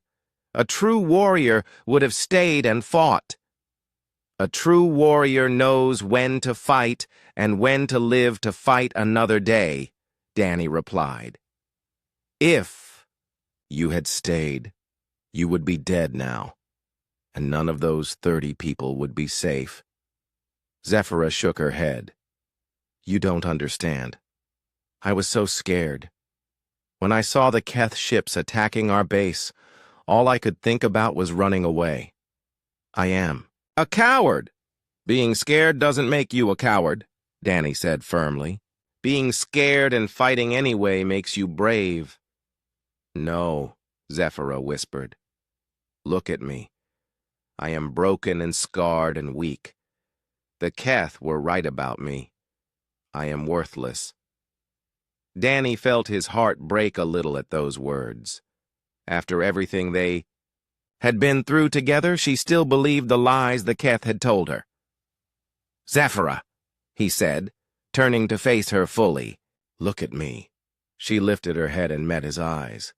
A true warrior would have stayed and fought." "A true warrior knows when to fight and when to live to fight another day," Danny replied. "If you had stayed, you would be dead now, and none of those 30 people would be safe." Zephyra shook her head. "You don't understand. I was so scared. When I saw the Keth ships attacking our base, all I could think about was running away. I am a coward." "Being scared doesn't make you a coward," Danny said firmly. "Being scared and fighting anyway makes you brave." "No," Zephyra whispered. "Look at me. I am broken and scarred and weak. The Keth were right about me. I am worthless." Danny felt his heart break a little at those words. After everything they had been through together, she still believed the lies the Keth had told her. "Zephyra," he said, turning to face her fully. "Look at me." She lifted her head and met his eyes.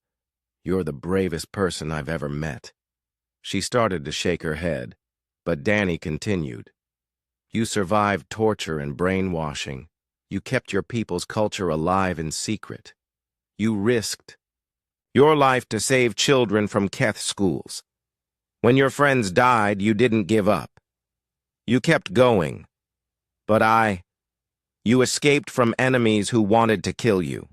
"You're the bravest person I've ever met." She started to shake her head, but Danny continued. "You survived torture and brainwashing. You kept your people's culture alive in secret. You risked your life to save children from Keth schools. When your friends died, you didn't give up. You kept going. But you escaped from enemies who wanted to kill you.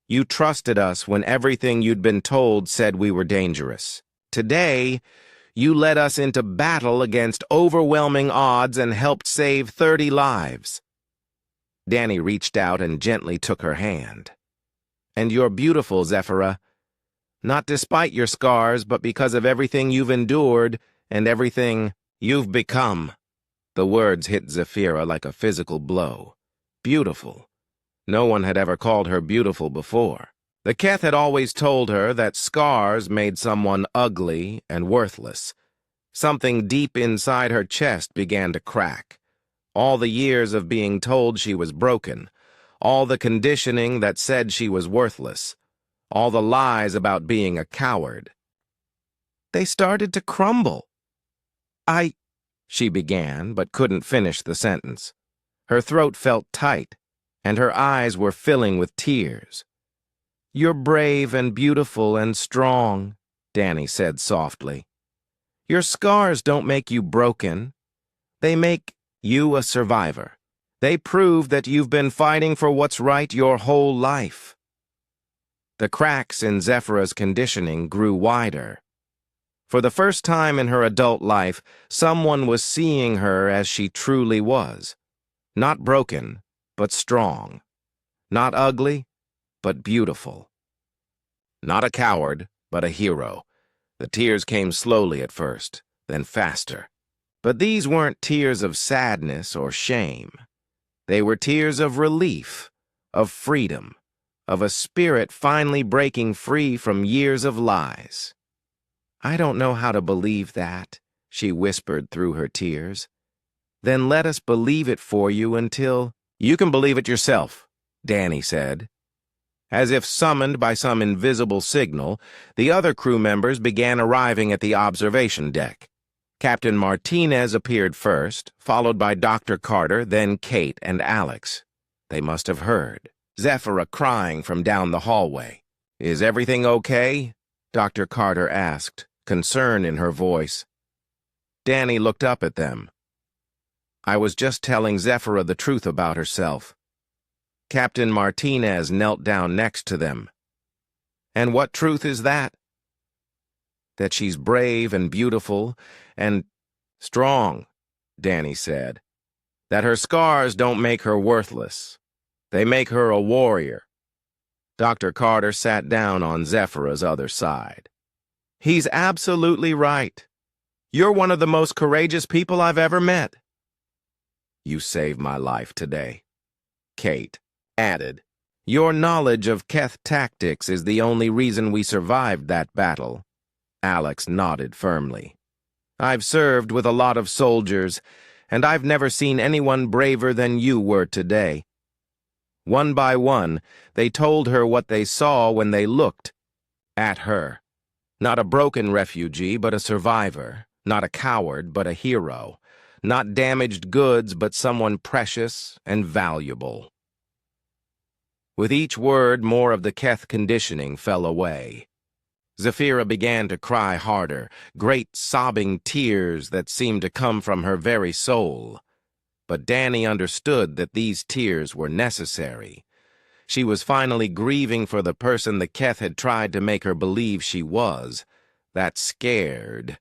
You trusted us when everything you'd been told said we were dangerous. Today, you led us into battle against overwhelming odds and helped save 30 lives. Danny reached out and gently took her hand. And you're beautiful, Zephyra. Not despite your scars, but because of everything you've endured and everything you've become. The words hit Zephyra like a physical blow. Beautiful. No one had ever called her beautiful before. The Keth had always told her that scars made someone ugly and worthless. Something deep inside her chest began to crack. All the years of being told she was broken, all the conditioning that said she was worthless, all the lies about being a coward. They started to crumble. She began, but couldn't finish the sentence. Her throat felt tight, and her eyes were filling with tears. You're brave and beautiful and strong, Danny said softly. Your scars don't make you broken. They make you a survivor. They prove that you've been fighting for what's right your whole life. The cracks in Zephyra's conditioning grew wider. For the first time in her adult life, someone was seeing her as she truly was. Not broken, but strong. Not ugly, but beautiful. Not a coward, but a hero. The tears came slowly at first, then faster. But these weren't tears of sadness or shame. They were tears of relief, of freedom, of a spirit finally breaking free from years of lies. I don't know how to believe that, she whispered through her tears. Then let us believe it for you until... You can believe it yourself, Danny said. As if summoned by some invisible signal, the other crew members began arriving at the observation deck. Captain Martinez appeared first, followed by Dr. Carter, then Kate and Alex. They must have heard. Zephyra crying from down the hallway. Is everything okay? Dr. Carter asked, concern in her voice. Danny looked up at them. I was just telling Zephyra the truth about herself. Captain Martinez knelt down next to them. And what truth is that? That she's brave and beautiful and strong, Danny said. That her scars don't make her worthless. They make her a warrior. Dr. Carter sat down on Zephyra's other side. He's absolutely right. You're one of the most courageous people I've ever met. You saved my life today, Kate added. Your knowledge of Keth tactics is the only reason we survived that battle. Alex nodded firmly. I've served with a lot of soldiers, and I've never seen anyone braver than you were today. One by one, they told her what they saw when they looked at her. Not a broken refugee, but a survivor. Not a coward, but a hero. Not damaged goods, but someone precious and valuable. With each word, more of the Keth conditioning fell away. Zephyra began to cry harder, great sobbing tears that seemed to come from her very soul. But Danny understood that these tears were necessary. She was finally grieving for the person the Keth had tried to make her believe she was, that scared,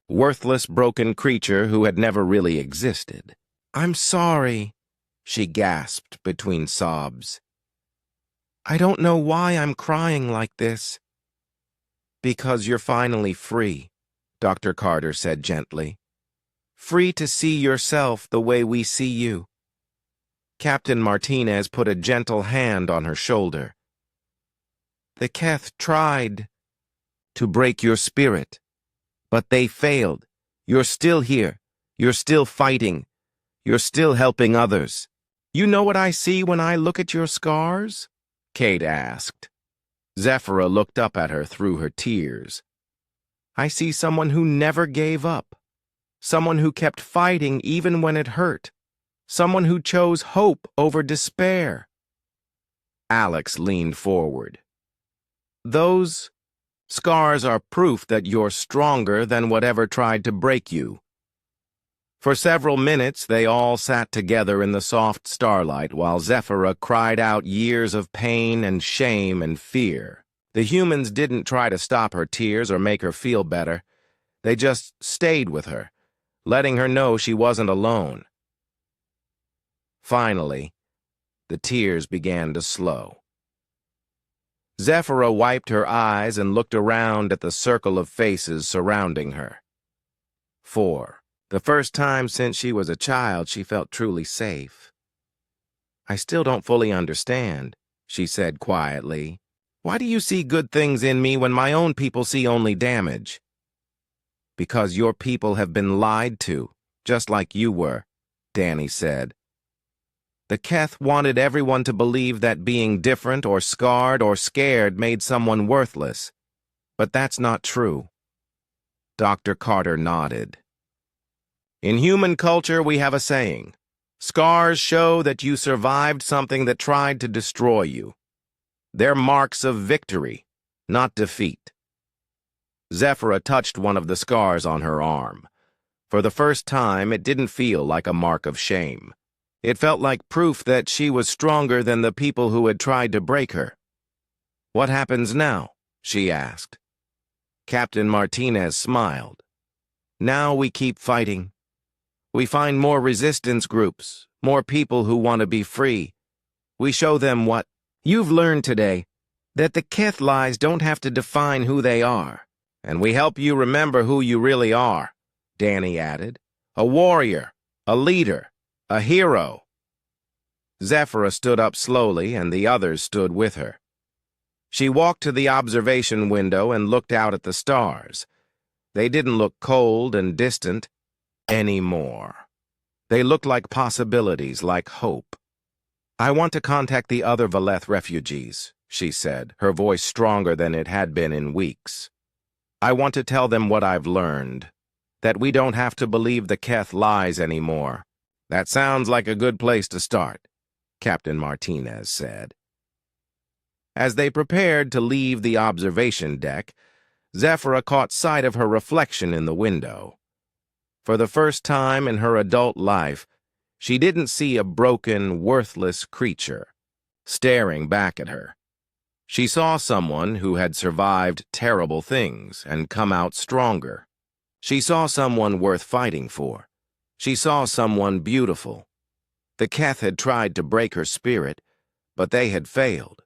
worthless, broken creature who had never really existed. I'm sorry, she gasped between sobs. I don't know why I'm crying like this. Because you're finally free, Dr. Carter said gently. Free to see yourself the way we see you. Captain Martinez put a gentle hand on her shoulder. The Keth tried to break your spirit, but they failed. You're still here. You're still fighting. You're still helping others. You know what I see when I look at your scars? Kate asked. Zephyra looked up at her through her tears. I see someone who never gave up. Someone who kept fighting even when it hurt. Someone who chose hope over despair. Alex leaned forward. Those scars are proof that you're stronger than whatever tried to break you. For several minutes, they all sat together in the soft starlight while Zephyra cried out years of pain and shame and fear. The humans didn't try to stop her tears or make her feel better. They just stayed with her, letting her know she wasn't alone. Finally, the tears began to slow. Zephyra wiped her eyes and looked around at the circle of faces surrounding her. For the first time since she was a child, she felt truly safe. "I still don't fully understand," she said quietly. "Why do you see good things in me when my own people see only damage?" "Because your people have been lied to, just like you were," Danny said. "The Keth wanted everyone to believe that being different or scarred or scared made someone worthless. But that's not true." Dr. Carter nodded. "In human culture, we have a saying. Scars show that you survived something that tried to destroy you. They're marks of victory, not defeat." Zephyra touched one of the scars on her arm. For the first time, it didn't feel like a mark of shame. It felt like proof that she was stronger than the people who had tried to break her. "What happens now?" she asked. Captain Martinez smiled. "Now we keep fighting. We find more resistance groups, more people who want to be free. We show them what you've learned today, that the Keth lies don't have to define who they are. And we help you remember who you really are," Danny added. "A warrior, a leader, a hero." Zephyra stood up slowly, and the others stood with her. She walked to the observation window and looked out at the stars. They didn't look cold and distant anymore. They looked like possibilities, like hope. "I want to contact the other Valeth refugees," she said, her voice stronger than it had been in weeks. "I want to tell them what I've learned, that we don't have to believe the Keth lies anymore." "That sounds like a good place to start," Captain Martinez said. As they prepared to leave the observation deck, Zephyra caught sight of her reflection in the window. For the first time in her adult life, she didn't see a broken, worthless creature staring back at her. She saw someone who had survived terrible things and come out stronger. She saw someone worth fighting for. She saw someone beautiful. The Keth had tried to break her spirit, but they had failed.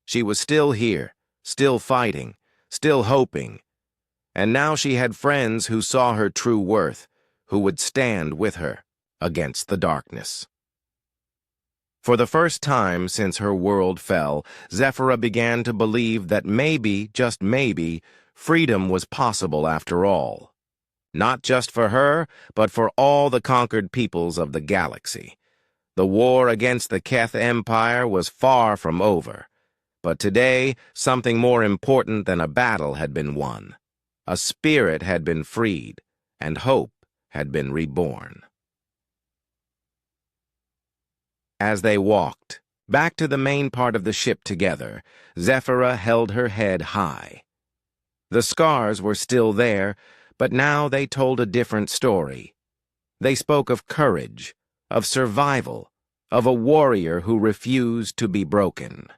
She was still here, still fighting, still hoping. And now she had friends who saw her true worth, who would stand with her against the darkness. For the first time since her world fell, Zephyra began to believe that maybe, just maybe, freedom was possible after all. Not just for her, but for all the conquered peoples of the galaxy. The war against the Keth Empire was far from over. But today, something more important than a battle had been won. A spirit had been freed, and hope had been reborn. As they walked back to the main part of the ship together, Zephyra held her head high. The scars were still there, but now they told a different story. They spoke of courage, of survival, of a warrior who refused to be broken.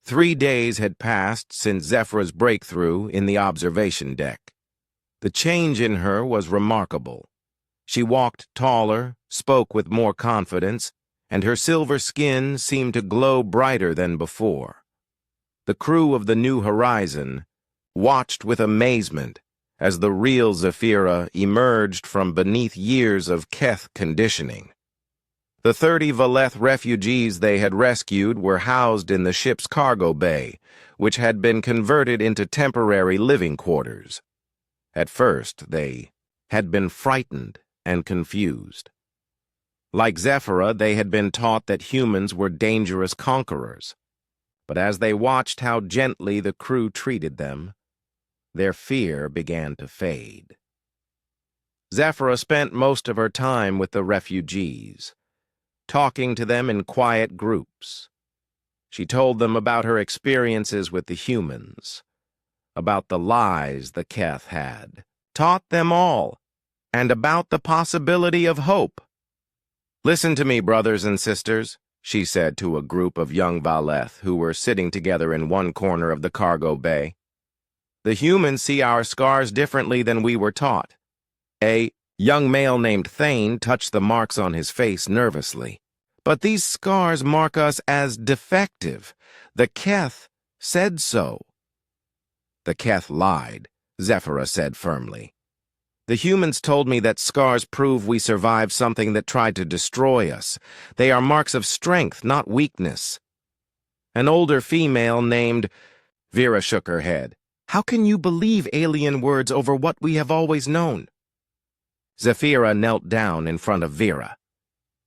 3 days had passed since Zephyra's breakthrough in the observation deck. The change in her was remarkable. She walked taller, spoke with more confidence, and her silver skin seemed to glow brighter than before. The crew of the New Horizon watched with amazement as the real Zephyra emerged from beneath years of Keth conditioning. The 30 Valeth refugees they had rescued were housed in the ship's cargo bay, which had been converted into temporary living quarters. At first, they had been frightened and confused. Like Zephyra, they had been taught that humans were dangerous conquerors. But as they watched how gently the crew treated them, their fear began to fade. Zephyra spent most of her time with the refugees, talking to them in quiet groups. She told them about her experiences with the humans, about the lies the Keth had, taught them all, and about the possibility of hope. "Listen to me, brothers and sisters," she said to a group of young Valeth who were sitting together in one corner of the cargo bay. "The humans see our scars differently than we were taught." A young male named Thane touched the marks on his face nervously. "But these scars mark us as defective. The Keth said so." "The Keth lied," Zephyra said firmly. "The humans told me that scars prove we survived something that tried to destroy us. They are marks of strength, not weakness." An older female named Vera shook her head. "How can you believe alien words over what we have always known?" Zephyra knelt down in front of Vera.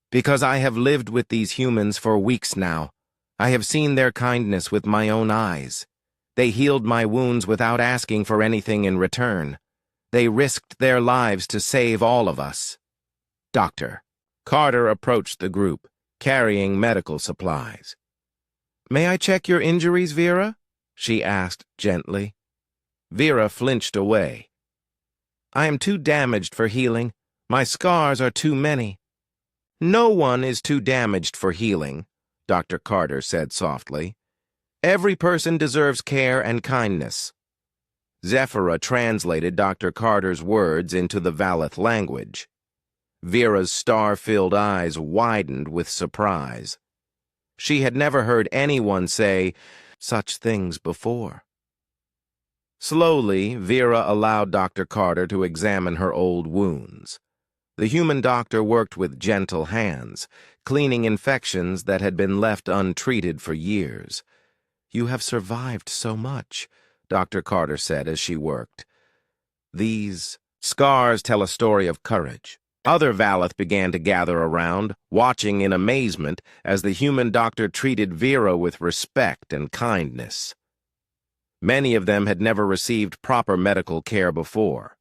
"Because I have lived with these humans for weeks now. I have seen their kindness with my own eyes. They healed my wounds without asking for anything in return. They risked their lives to save all of us." "Doctor." Carter approached the group, carrying medical supplies. "May I check your injuries, Vera?" she asked gently. Vera flinched away. "I am too damaged for healing. My scars are too many." "No one is too damaged for healing," Dr. Carter said softly. "Every person deserves care and kindness." Zephyra translated Dr. Carter's words into the Valeth language. Vera's star-filled eyes widened with surprise. She had never heard anyone say such things before. Slowly, Vera allowed Dr. Carter to examine her old wounds. The human doctor worked with gentle hands, cleaning infections that had been left untreated for years. "You have survived so much," Dr. Carter said as she worked. "These scars tell a story of courage." Other Valeth began to gather around, watching in amazement as the human doctor treated Vera with respect and kindness. Many of them had never received proper medical care before.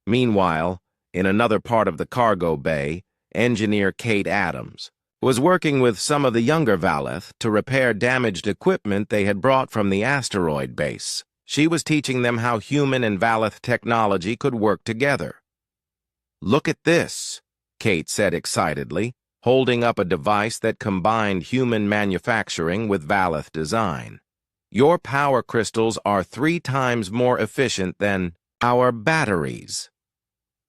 Meanwhile, in another part of the cargo bay, engineer Kate Adams was working with some of the younger Valeth to repair damaged equipment they had brought from the asteroid base. She was teaching them how human and Valeth technology could work together. "Look at this," Kate said excitedly, holding up a device that combined human manufacturing with Valeth design. "Your power crystals are 3 times more efficient than our batteries."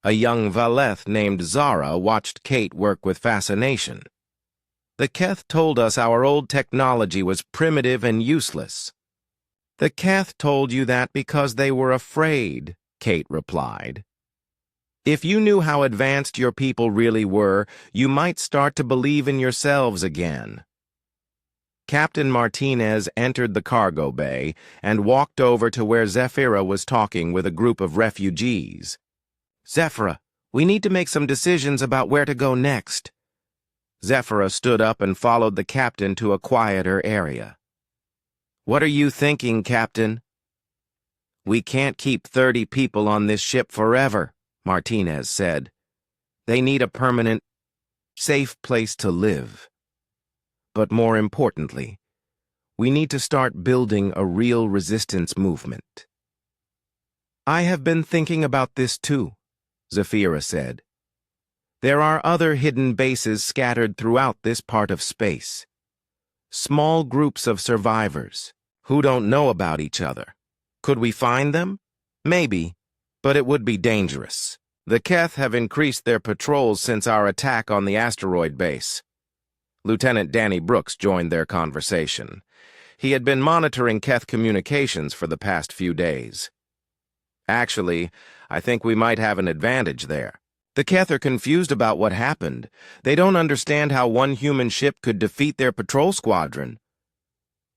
A young Valeth named Zara watched Kate work with fascination. "The Keth told us our old technology was primitive and useless." "The Keth told you that because they were afraid," Kate replied. "If you knew how advanced your people really were, you might start to believe in yourselves again." Captain Martinez entered the cargo bay and walked over to where Zephyra was talking with a group of refugees. "Zephyra, we need to make some decisions about where to go next." Zephyra stood up and followed the captain to a quieter area. "What are you thinking, Captain?" "We can't keep 30 people on this ship forever," Martinez said. "They need a permanent, safe place to live. But more importantly, we need to start building a real resistance movement." "I have been thinking about this too," Zephyra said. "There are other hidden bases scattered throughout this part of space. Small groups of survivors who don't know about each other. Could we find them? Maybe, but it would be dangerous. The Keth have increased their patrols since our attack on the asteroid base." Lieutenant Danny Brooks joined their conversation. He had been monitoring Keth communications for the past few days. "Actually, I think we might have an advantage there. The Keth are confused about what happened. They don't understand how one human ship could defeat their patrol squadron."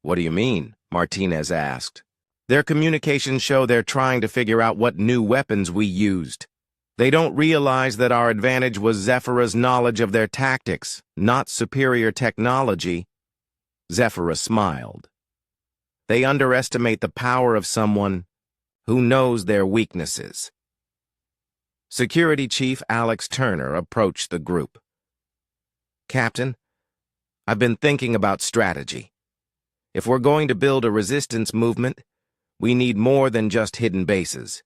"What do you mean?" Martinez asked. "Their communications show they're trying to figure out what new weapons we used. They don't realize that our advantage was Zephyra's knowledge of their tactics, not superior technology." Zephyra smiled. "They underestimate the power of someone who knows their weaknesses." Security Chief Alex Turner approached the group. "Captain, I've been thinking about strategy. If we're going to build a resistance movement, we need more than just hidden bases.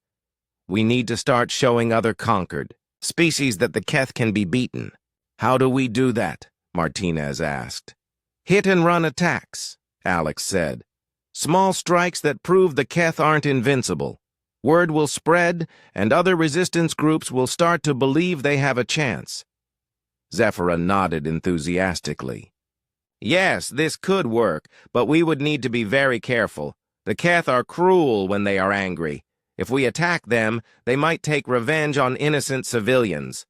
We need to start showing other conquered, Species that the Keth can be beaten. How do we do that? Martinez asked. Hit-and-run attacks, Alex said. Small strikes that prove the Keth aren't invincible. Word will spread, and other resistance groups will start to believe they have a chance. Zephyra nodded enthusiastically. Yes, this could work, but we would need to be very careful. The Keth are cruel when they are angry. If we attack them, they might take revenge on innocent civilians.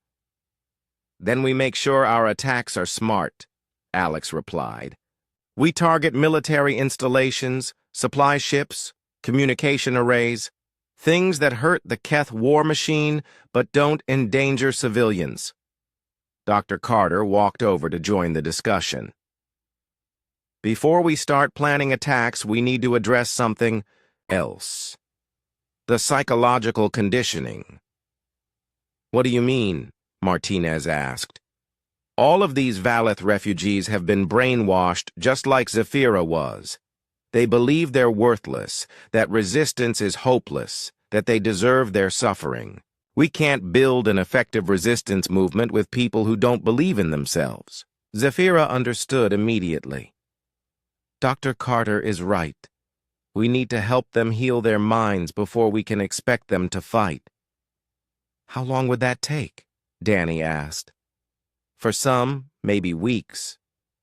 Then we make sure our attacks are smart, Alex replied. We target military installations, supply ships, communication arrays, things that hurt the Keth war machine but don't endanger civilians. Dr. Carter walked over to join the discussion. Before we start planning attacks, we need to address something else. The psychological conditioning. What do you mean? Martinez asked. All of these Valeth refugees have been brainwashed just like Zephyra was. They believe they're worthless, that resistance is hopeless, that they deserve their suffering. We can't build an effective resistance movement with people who don't believe in themselves. Zephyra understood immediately. Dr. Carter is right. We need to help them heal their minds before we can expect them to fight. How long would that take? Danny asked. For some, maybe weeks.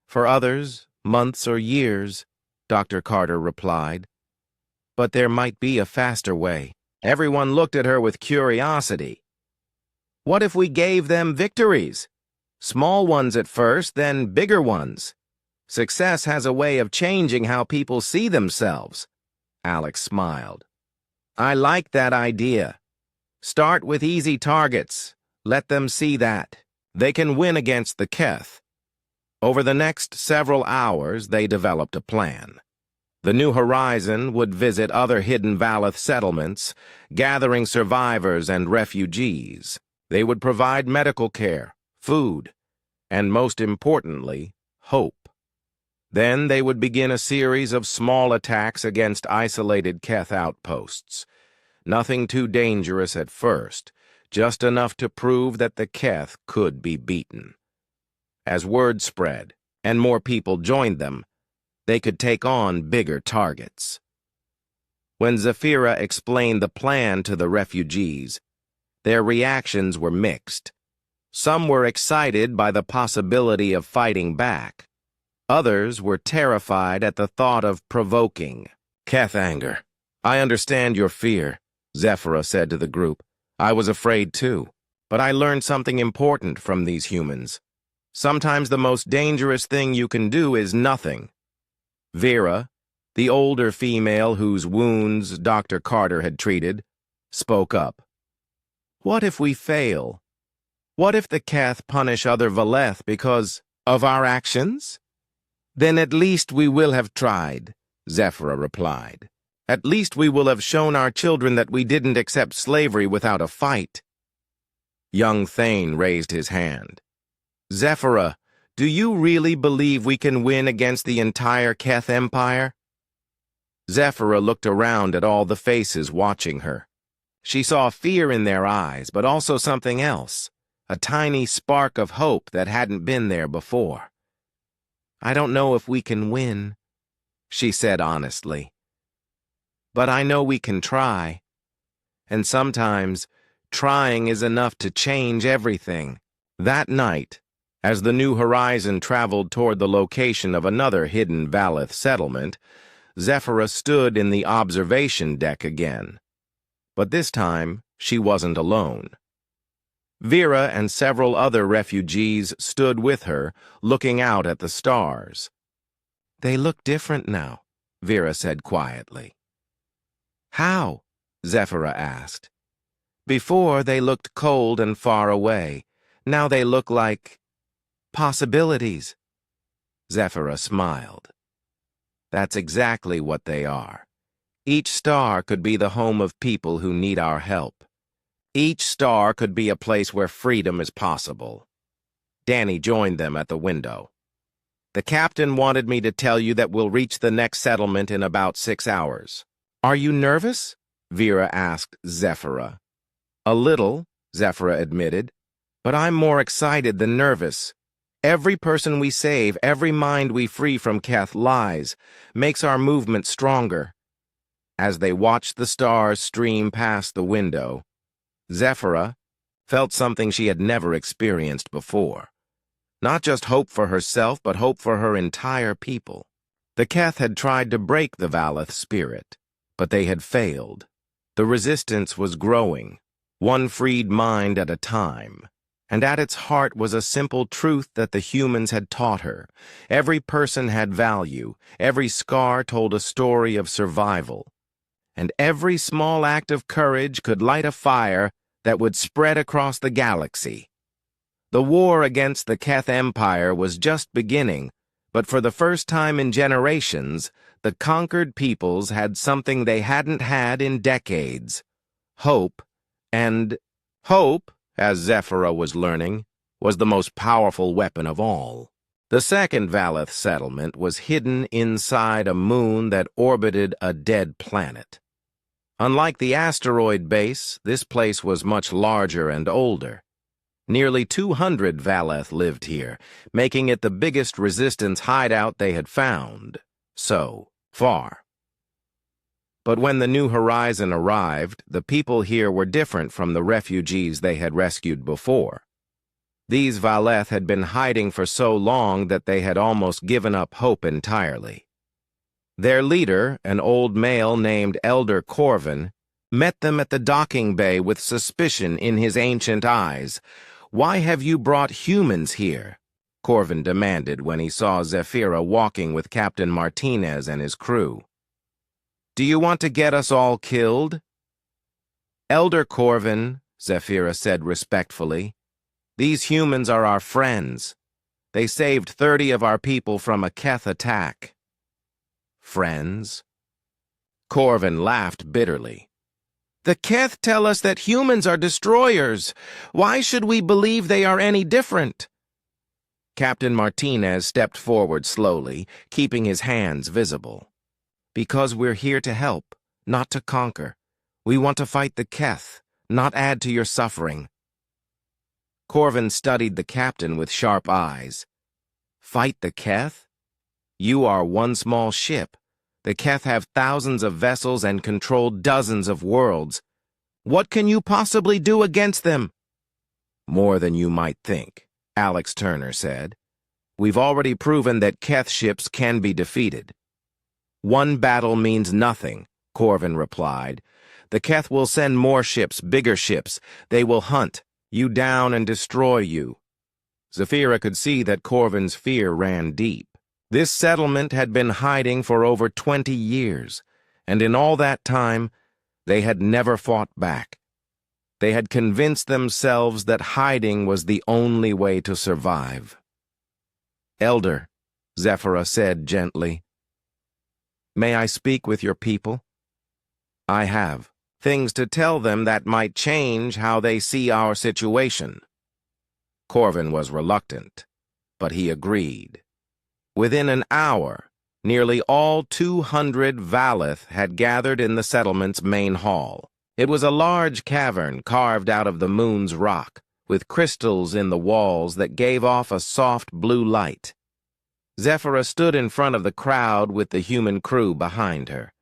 For others, months or years, Dr. Carter replied. But there might be a faster way. Everyone looked at her with curiosity. What if we gave them victories? Small ones at first, then bigger ones. Success has a way of changing how people see themselves. Alex smiled. I like that idea. Start with easy targets. Let them see that. They can win against the Keth. Over the next several hours, they developed a plan. The New Horizon would visit other hidden Valeth settlements, gathering survivors and refugees. They would provide medical care, food, and most importantly, hope. Then they would begin a series of small attacks against isolated Keth outposts. Nothing too dangerous at first, just enough to prove that the Keth could be beaten. As word spread, and more people joined them, they could take on bigger targets. When Zephyra explained the plan to the refugees, their reactions were mixed. Some were excited by the possibility of fighting back. Others were terrified at the thought of provoking Keth anger. I understand your fear, Zephyra said to the group. I was afraid too, but I learned something important from these humans. Sometimes the most dangerous thing you can do is nothing. Vera, the older female whose wounds Dr. Carter had treated, spoke up. What if we fail? What if the Keth punish other Valeth because of our actions? Then at least we will have tried, Zephyra replied. At least we will have shown our children that we didn't accept slavery without a fight. Young Thane raised his hand. Zephyra, do you really believe we can win against the entire Keth Empire? Zephyra looked around at all the faces watching her. She saw fear in their eyes, but also something else, a tiny spark of hope that hadn't been there before. I don't know if we can win, she said honestly. But I know we can try. And sometimes, trying is enough to change everything. That night, as the New Horizon traveled toward the location of another hidden Valeth settlement, Zephyra stood in the observation deck again. But this time, she wasn't alone. Vera and several other refugees stood with her, looking out at the stars. They look different now, Vera said quietly. How? Zephyra asked. Before they looked cold and far away. Now they look like possibilities. Zephyra smiled. That's exactly what they are. Each star could be the home of people who need our help. Each star could be a place where freedom is possible. Danny joined them at the window. The captain wanted me to tell you that we'll reach the next settlement in about 6 hours. Are you nervous? Vera asked Zephyra. A little, Zephyra admitted. But I'm more excited than nervous. Every person we save, every mind we free from Keth lies, makes our movement stronger. As they watched the stars stream past the window, Zephyra felt something she had never experienced before. Not just hope for herself, but hope for her entire people. The Keth had tried to break the Valeth spirit, but they had failed. The resistance was growing, one freed mind at a time. And at its heart was a simple truth that the humans had taught her. Every person had value, every scar told a story of survival, and every small act of courage could light a fire that would spread across the galaxy. The war against the Keth Empire was just beginning, but for the first time in generations, the conquered peoples had something they hadn't had in decades: hope. And hope, as Zephyra was learning, was the most powerful weapon of all. The second Valeth settlement was hidden inside a moon that orbited a dead planet. Unlike the asteroid base, this place was much larger and older. Nearly 200 Valeth lived here, making it the biggest resistance hideout they had found so far. But when the New Horizon arrived, the people here were different from the refugees they had rescued before. These Valeth had been hiding for so long that they had almost given up hope entirely. Their leader, an old male named Elder Corvin, met them at the docking bay with suspicion in his ancient eyes. "Why have you brought humans here?" Corvin demanded when he saw Zephyra walking with Captain Martinez and his crew. "Do you want to get us all killed?" "Elder Corvin," Zephyra said respectfully, "these humans are our friends. They saved 30 of our people from a Keth attack." "Friends?" Corvin laughed bitterly. "The Keth tell us that humans are destroyers. Why should we believe they are any different?" Captain Martinez stepped forward slowly, keeping his hands visible. "Because we're here to help, not to conquer. We want to fight the Keth, not add to your suffering." Corvin studied the captain with sharp eyes. "Fight the Keth? You are one small ship. The Keth have thousands of vessels and control dozens of worlds. What can you possibly do against them?" "More than you might think," Alex Turner said. "We've already proven that Keth ships can be defeated." "One battle means nothing," Corvin replied. "The Keth will send more ships, bigger ships. They will hunt you down and destroy you." Zephyra could see that Corvin's fear ran deep. This settlement had been hiding for over 20 years, and in all that time, they had never fought back. They had convinced themselves that hiding was the only way to survive. "Elder," Zephyra said gently, "may I speak with your people? I have things to tell them that might change how they see our situation." Corvin was reluctant, but he agreed. Within an hour, nearly all 200 Valeth had gathered in the settlement's main hall. It was a large cavern carved out of the moon's rock, with crystals in the walls that gave off a soft blue light. Zephyra stood in front of the crowd with the human crew behind her.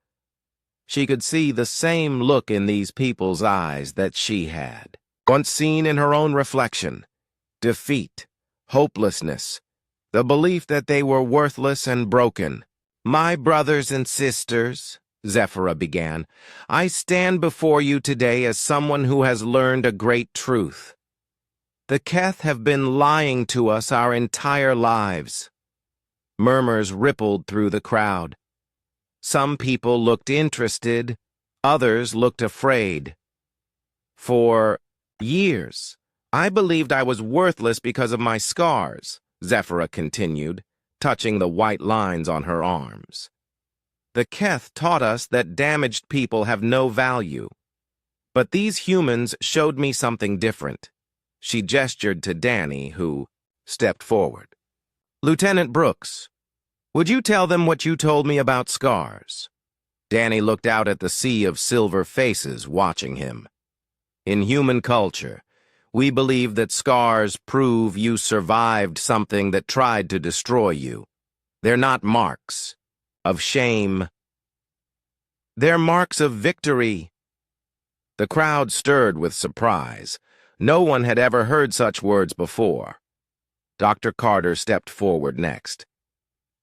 She could see the same look in these people's eyes that she had once seen in her own reflection: defeat, hopelessness, the belief that they were worthless and broken. "My brothers and sisters," Zephyra began, "I stand before you today as someone who has learned a great truth. The Keth have been lying to us our entire lives." Murmurs rippled through the crowd. Some people looked interested, others looked afraid. "For years, I believed I was worthless because of my scars," Zephyra continued, touching the white lines on her arms. "The Keth taught us that damaged people have no value. But these humans showed me something different." She gestured to Danny, who stepped forward. "Lieutenant Brooks, would you tell them what you told me about scars?" Danny looked out at the sea of silver faces watching him. "In human culture, We believe that scars prove you survived something that tried to destroy you. They're not marks of shame. They're marks of victory. The crowd stirred with surprise. No one had ever heard such words before. Dr. Carter stepped forward next.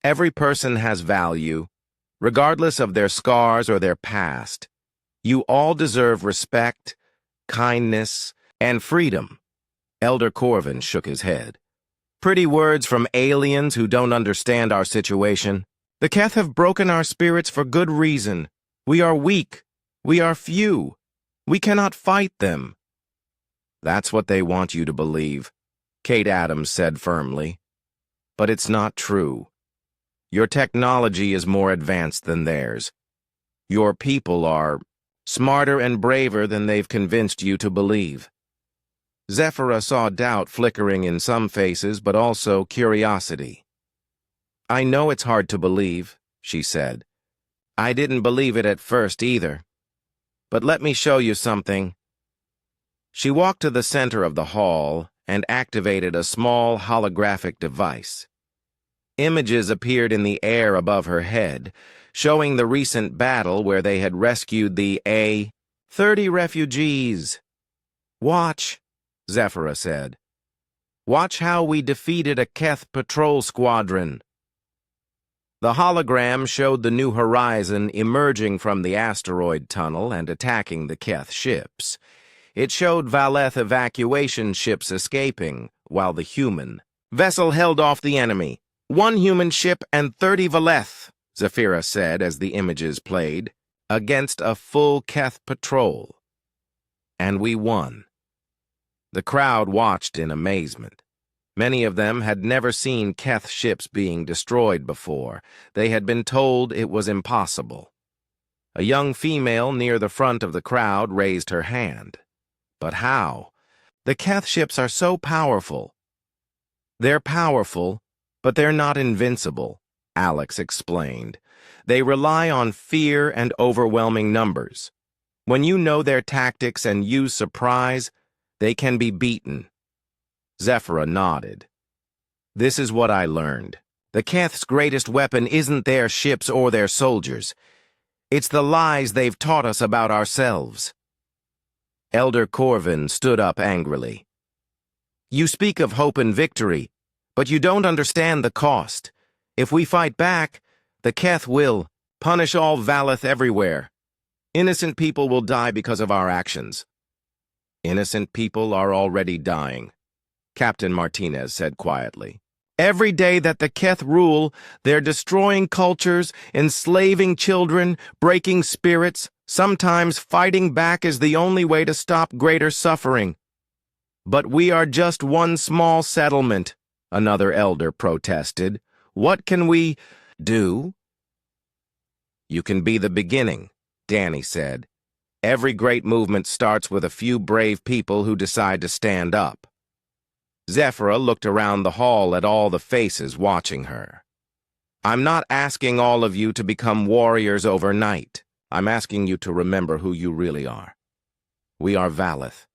Every person has value, regardless of their scars or their past. You all deserve respect, kindness, and freedom. Elder Corvin shook his head. Pretty words from aliens who don't understand our situation. The Keth have broken our spirits for good reason. We are weak. We are few. We cannot fight them. That's what they want you to believe, Kate Adams said firmly. But it's not true. Your technology is more advanced than theirs. Your people are smarter and braver than they've convinced you to believe. Zephyra saw doubt flickering in some faces, but also curiosity. I know it's hard to believe, she said. I didn't believe it at first either. But let me show you something. She walked to the center of the hall and activated a small holographic device. Images appeared in the air above her head, showing the recent battle where they had rescued the A-30 refugees. Watch, Zephyra said. Watch how we defeated a Keth patrol squadron. The hologram showed the New Horizon emerging from the asteroid tunnel and attacking the Keth ships. It showed Valeth evacuation ships escaping, while the human vessel held off the enemy. 1 human ship and 30 Valeth, Zephyra said as the images played, against a full Keth patrol. And we won. The crowd watched in amazement. Many of them had never seen Keth ships being destroyed before. They had been told it was impossible. A young female near the front of the crowd raised her hand. But how? The Keth ships are so powerful. They're powerful, but they're not invincible, Alex explained. They rely on fear and overwhelming numbers. When you know their tactics and use surprise, they can be beaten. Zephyra nodded. This is what I learned. The Keth's greatest weapon isn't their ships or their soldiers. It's the lies they've taught us about ourselves. Elder Corvin stood up angrily. You speak of hope and victory, but you don't understand the cost. If we fight back, the Keth will punish all Valeth everywhere. Innocent people will die because of our actions. Innocent people are already dying, Captain Martinez said quietly. Every day that the Keth rule, they're destroying cultures, enslaving children, breaking spirits. Sometimes fighting back is the only way to stop greater suffering. But we are just one small settlement, another elder protested. What can we do? You can be the beginning, Danny said. Every great movement starts with a few brave people who decide to stand up. Zephyra looked around the hall at all the faces watching her. I'm not asking all of you to become warriors overnight. I'm asking you to remember who you really are. We are Valeth.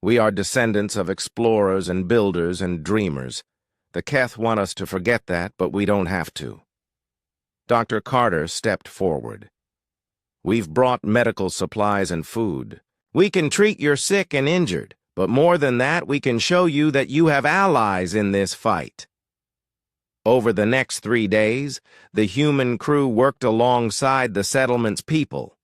We are descendants of explorers and builders and dreamers. The Keth want us to forget that, but we don't have to. Dr. Carter stepped forward. We've brought medical supplies and food. We can treat your sick and injured, but more than that, we can show you that you have allies in this fight. Over the next 3 days, the human crew worked alongside the settlement's people.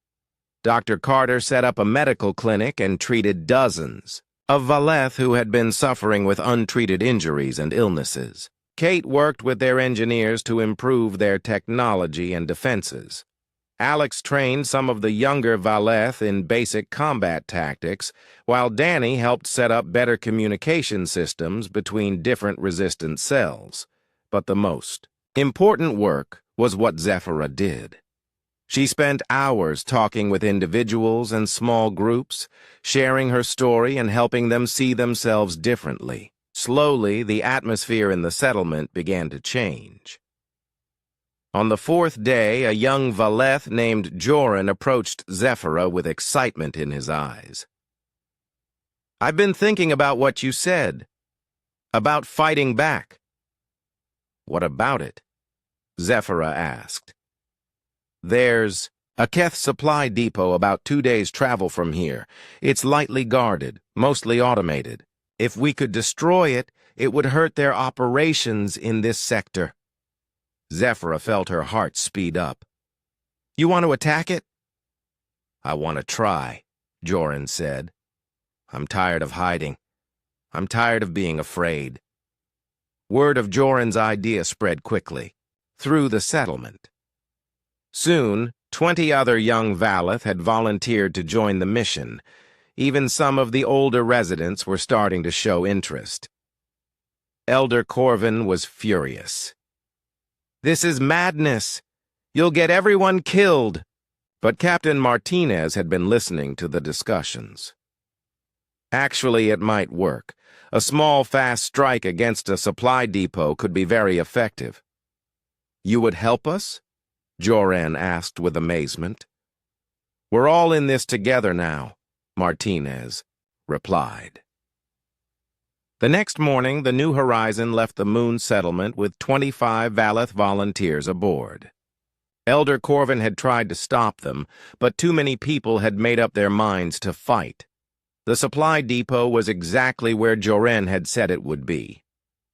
Dr. Carter set up a medical clinic and treated dozens of Valeth who had been suffering with untreated injuries and illnesses. Kate worked with their engineers to improve their technology and defenses. Alex trained some of the younger Valeth in basic combat tactics, while Danny helped set up better communication systems between different resistance cells. But the most important work was what Zephyra did. She spent hours talking with individuals and small groups, sharing her story and helping them see themselves differently. Slowly, the atmosphere in the settlement began to change. On the 4th day, a young Valeth named Joran approached Zephyra with excitement in his eyes. I've been thinking about what you said. About fighting back. What about it? Zephyra asked. There's a Keth supply depot about 2 days' travel from here. It's lightly guarded, mostly automated. If we could destroy it, it would hurt their operations in this sector. Zephyra felt her heart speed up. You want to attack it? I want to try, Joran said. I'm tired of hiding. I'm tired of being afraid. Word of Joran's idea spread quickly, through the settlement. Soon, 20 other young Valeth had volunteered to join the mission. Even some of the older residents were starting to show interest. Elder Corvin was furious. This is madness. You'll get everyone killed. But Captain Martinez had been listening to the discussions. Actually, it might work. A small, fast strike against a supply depot could be very effective. You would help us? Joran asked with amazement. We're all in this together now, Martinez replied. The next morning, the New Horizon left the moon settlement with 25 Valeth volunteers aboard. Elder Corvin had tried to stop them, but too many people had made up their minds to fight. The supply depot was exactly where Joran had said it would be.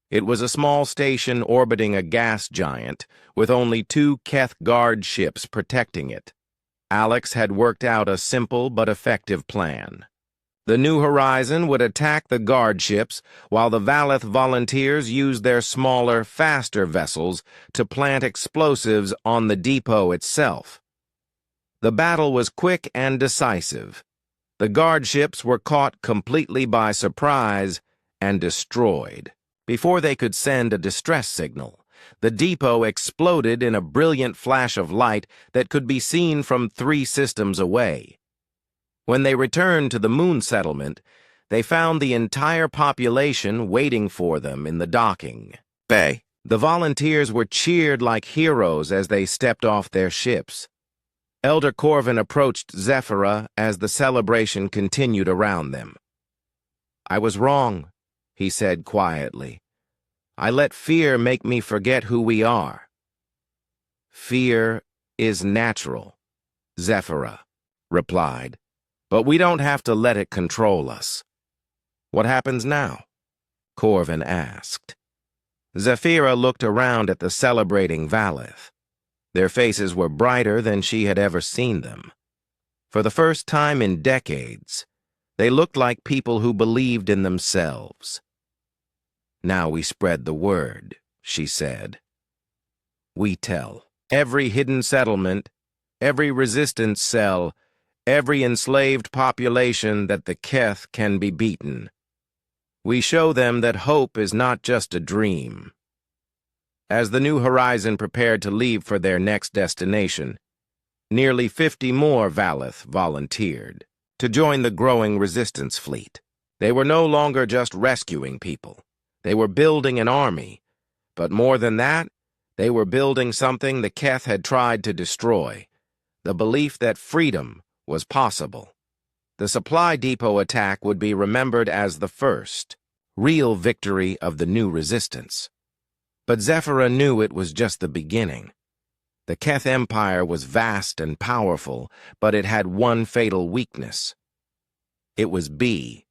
It was a small station orbiting a gas giant, with only 2 Keth guard ships protecting it. Alex had worked out a simple but effective plan. The New Horizon would attack the guard ships, while the Valeth volunteers used their smaller, faster vessels to plant explosives on the depot itself. The battle was quick and decisive. The guard ships were caught completely by surprise and destroyed. Before they could send a distress signal, the depot exploded in a brilliant flash of light that could be seen from 3 systems away. When they returned to the moon settlement, they found the entire population waiting for them in the docking bay. The volunteers were cheered like heroes as they stepped off their ships. Elder Corvin approached Zephyra as the celebration continued around them. I was wrong, he said quietly. I let fear make me forget who we are. Fear is natural, Zephyra replied. But we don't have to let it control us. What happens now? Corvin asked. Zephyra looked around at the celebrating Valeth. Their faces were brighter than she had ever seen them. For the first time in decades, they looked like people who believed in themselves. Now we spread the word, she said. We tell every hidden settlement, every resistance cell, every enslaved population that the Keth can be beaten. We show them that hope is not just a dream. As the New Horizon prepared to leave for their next destination, nearly 50 more Valeth volunteered to join the growing resistance fleet. They were no longer just rescuing people. They were building an army. But more than that, they were building something the Keth had tried to destroy, the belief that freedom was possible. The supply depot attack would be remembered as the first, real victory of the new resistance. But Zephyra knew it was just the beginning. The Keth Empire was vast and powerful, but it had one fatal weakness. It was B.